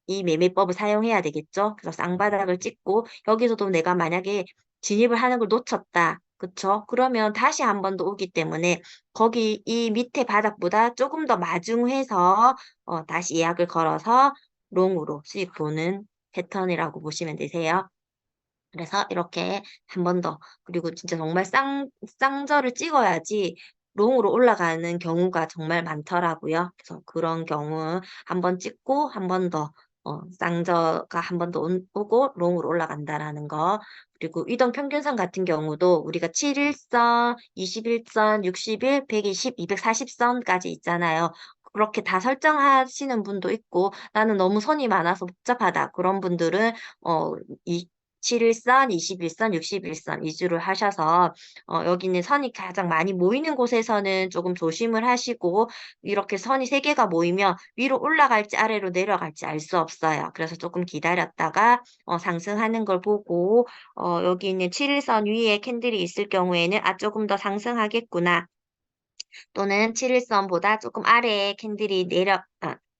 이 매매법을 사용해야 되겠죠. 그래서 쌍바닥을 찍고 여기서도 내가 만약에 진입을 하는 걸 놓쳤다. 그쵸? 그러면 다시 한 번 더 오기 때문에 거기 이 밑에 바닥보다 조금 더 마중해서 다시 예약을 걸어서 롱으로 수익 보는 패턴이라고 보시면 되세요. 그래서 이렇게 한 번 더, 그리고 진짜 정말 쌍절을 찍어야지 롱으로 올라가는 경우가 정말 많더라고요. 그래서 그런 경우 한 번 찍고 한 번 더, 쌍저가 한 번 더 오고 롱으로 올라간다라는 거. 그리고 이동 평균선 같은 경우도 우리가 7일선, 21선, 60일, 120, 240선까지 있잖아요. 그렇게 다 설정하시는 분도 있고 나는 너무 선이 많아서 복잡하다. 그런 분들은 어, 이 7일선, 21선, 61선 위주로 하셔서 여기는 선이 가장 많이 모이는 곳에서는 조금 조심을 하시고 이렇게 선이 세 개가 모이면 위로 올라갈지 아래로 내려갈지 알 수 없어요. 그래서 조금 기다렸다가 상승하는 걸 보고 여기 있는 7일선 위에 캔들이 있을 경우에는 조금 더 상승하겠구나. 또는 7일선보다 조금 아래에 캔들이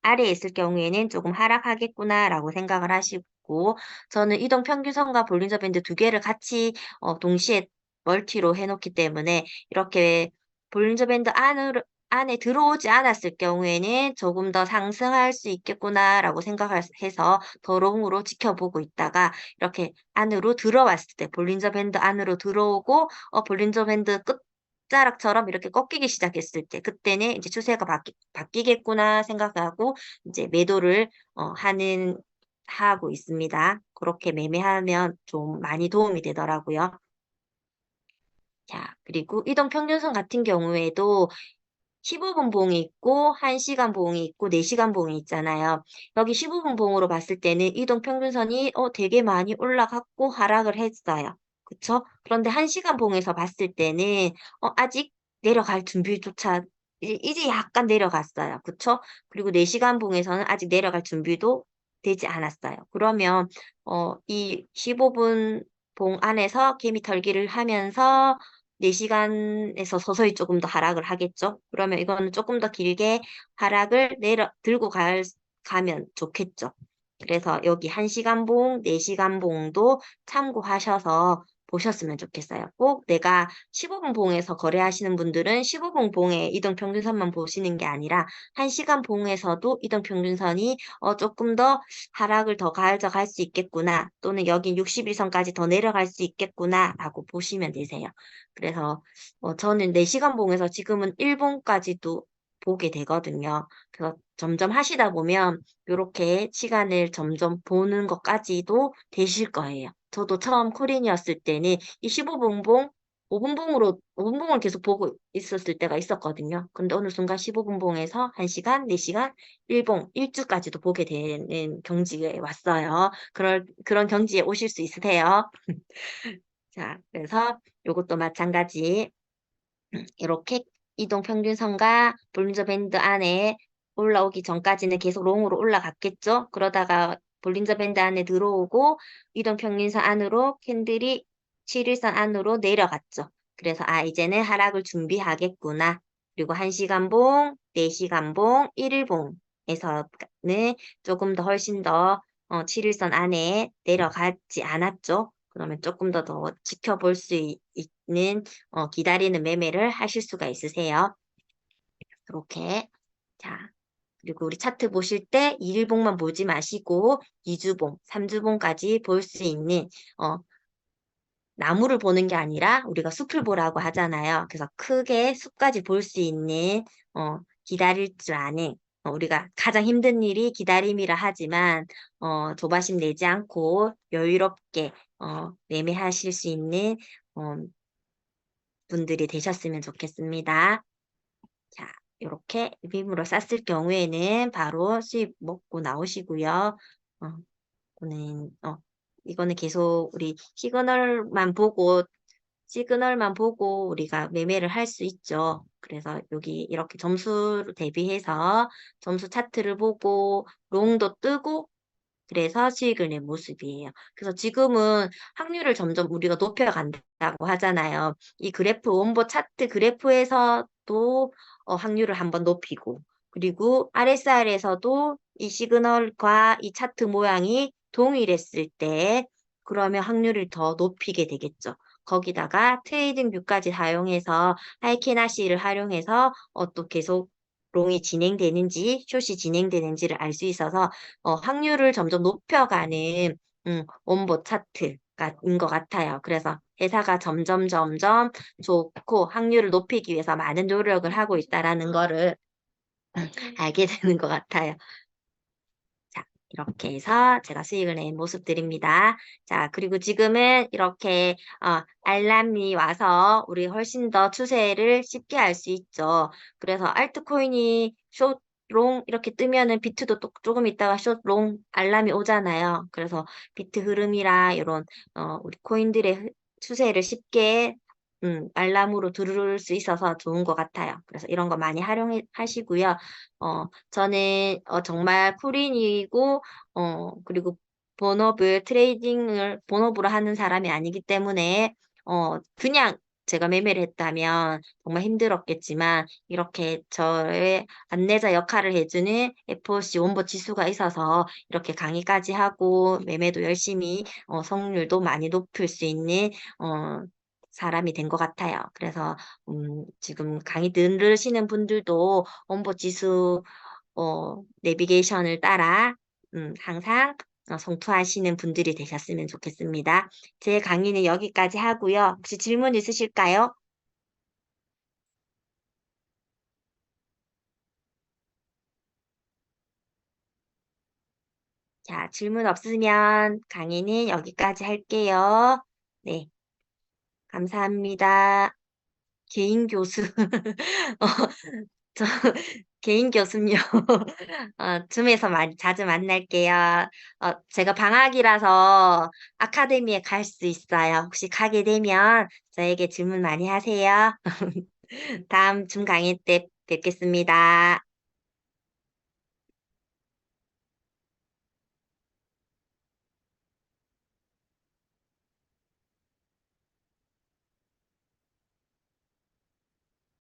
아래에 있을 경우에는 조금 하락하겠구나라고 생각을 하시고, 저는 이동 평균선과 볼린저 밴드 두 개를 같이 동시에 멀티로 해놓기 때문에 이렇게 볼린저 밴드 안에 들어오지 않았을 경우에는 조금 더 상승할 수 있겠구나라고 생각해서 더 롱으로 지켜보고 있다가 이렇게 안으로 들어왔을 때 볼린저 밴드 안으로 들어오고 볼린저 밴드 끝자락처럼 이렇게 꺾이기 시작했을 때 그때는 이제 추세가 바뀌겠구나 생각하고 이제 매도를 하고 있습니다. 그렇게 매매하면 좀 많이 도움이 되더라고요. 자, 그리고 이동 평균선 같은 경우에도 15분 봉이 있고 1시간 봉이 있고 4시간 봉이 있잖아요. 여기 15분 봉으로 봤을 때는 이동 평균선이 되게 많이 올라갔고 하락을 했어요. 그쵸? 그런데 1시간 봉에서 봤을 때는 아직 내려갈 준비조차 이제 약간 내려갔어요. 그쵸? 그리고 4시간 봉에서는 아직 내려갈 준비도 되지 않았어요. 그러면 이 15분 봉 안에서 개미 털기를 하면서 4시간에서 서서히 조금 더 하락을 하겠죠. 그러면 이거는 조금 더 길게 하락을 가면 좋겠죠. 그래서 여기 1시간 봉, 4시간 봉도 참고하셔서 보셨으면 좋겠어요. 꼭 내가 15분 봉에서 거래하시는 분들은 15분 봉의 이동 평균선만 보시는 게 아니라 1시간 봉에서도 이동 평균선이 조금 더 하락을 더 가져갈 수 있겠구나. 또는 여기 61선까지 더 내려갈 수 있겠구나. 라고 보시면 되세요. 그래서 저는 4시간 봉에서 지금은 1봉까지도 보게 되거든요. 그래서 점점 하시다 보면 이렇게 시간을 점점 보는 것까지도 되실 거예요. 저도 처음 코린이었을 때는 이 15분 봉, 5분 봉으로 5분 봉을 계속 보고 있었을 때가 있었거든요. 근데 어느 순간 15분 봉에서 1시간, 4시간, 1봉, 1주까지도 보게 되는 경지에 왔어요. 그런 경지에 오실 수 있으세요. 자, 그래서 이것도 마찬가지. 이렇게 이동 평균선과 볼린저 밴드 안에 올라오기 전까지는 계속 롱으로 올라갔겠죠? 그러다가 볼린저 밴드 안에 들어오고 이동 평균선 안으로 캔들이 7일선 안으로 내려갔죠. 그래서 이제는 하락을 준비하겠구나. 그리고 1시간 봉, 4시간 봉, 1일 봉에서는 조금 더 훨씬 더 7일선 안에 내려가지 않았죠. 그러면 조금 더 지켜볼 수 있는 기다리는 매매를 하실 수가 있으세요. 그렇게. 자, 그리고 우리 차트 보실 때 1일봉만 보지 마시고 2주봉, 3주봉까지 볼 수 있는 나무를 보는 게 아니라 우리가 숲을 보라고 하잖아요. 그래서 크게 숲까지 볼 수 있는, 기다릴 줄 아는, 우리가 가장 힘든 일이 기다림이라 하지만, 조바심 내지 않고 여유롭게, 매매하실 수 있는, 어, 분들이 되셨으면 좋겠습니다. 자, 이렇게 빔으로 쌌을 경우에는 바로 수입 먹고 나오시고요. 어, 이거는 계속 우리 시그널만 보고 우리가 매매를 할 수 있죠. 그래서 여기 이렇게 점수를 대비해서 점수 차트를 보고 롱도 뜨고 그래서 수익을 낸 모습이에요. 그래서 지금은 확률을 점점 우리가 높여간다고 하잖아요. 이 그래프, 원보 차트 그래프에서도 확률을 한번 높이고, 그리고 RSR에서도 이 시그널과 이 차트 모양이 동일했을 때, 그러면 확률을 더 높이게 되겠죠. 거기다가 트레이딩 뷰까지 사용해서 하이캐나시를 활용해서 또 계속 롱이 진행되는지 숏이 진행되는지를 알 수 있어서 확률을 점점 높여가는 원보 차트가 인 것 같아요. 그래서 회사가 점점 좋고 확률을 높이기 위해서 많은 노력을 하고 있다라는 거를 알게 되는 것 같아요. 자, 이렇게 해서 제가 수익을 낸 모습들입니다. 자, 그리고 지금은 이렇게 알람이 와서 우리 훨씬 더 추세를 쉽게 알 수 있죠. 그래서 알트코인이 숏, 롱 이렇게 뜨면은 비트도 또 조금 있다가 숏, 롱 알람이 오잖아요. 그래서 비트 흐름이랑 이런 우리 코인들의 추세를 쉽게 알람으로 들을 수 있어서 좋은 것 같아요. 그래서 이런 거 많이 활용하시고요. 저는 정말 쿨인이고 그리고 본업으로 하는 사람이 아니기 때문에 그냥 제가 매매를 했다면 정말 힘들었겠지만 이렇게 저의 안내자 역할을 해주는 FOC 원버 지수가 있어서 이렇게 강의까지 하고 매매도 열심히 성률도 많이 높일 수 있는 사람이 된 것 같아요. 그래서 지금 강의 들으시는 분들도 원버 지수 내비게이션을 따라 항상 성투하시는 분들이 되셨으면 좋겠습니다. 제 강의는 여기까지 하고요. 혹시 질문 있으실까요? 자, 질문 없으면 강의는 여기까지 할게요. 네, 감사합니다. 개인 교수. 어, 저 개인 교수님 줌에서 자주 만날게요. 제가 방학이라서 아카데미에 갈 수 있어요. 혹시 가게 되면 저에게 질문 많이 하세요. 다음 줌 강의 때 뵙겠습니다.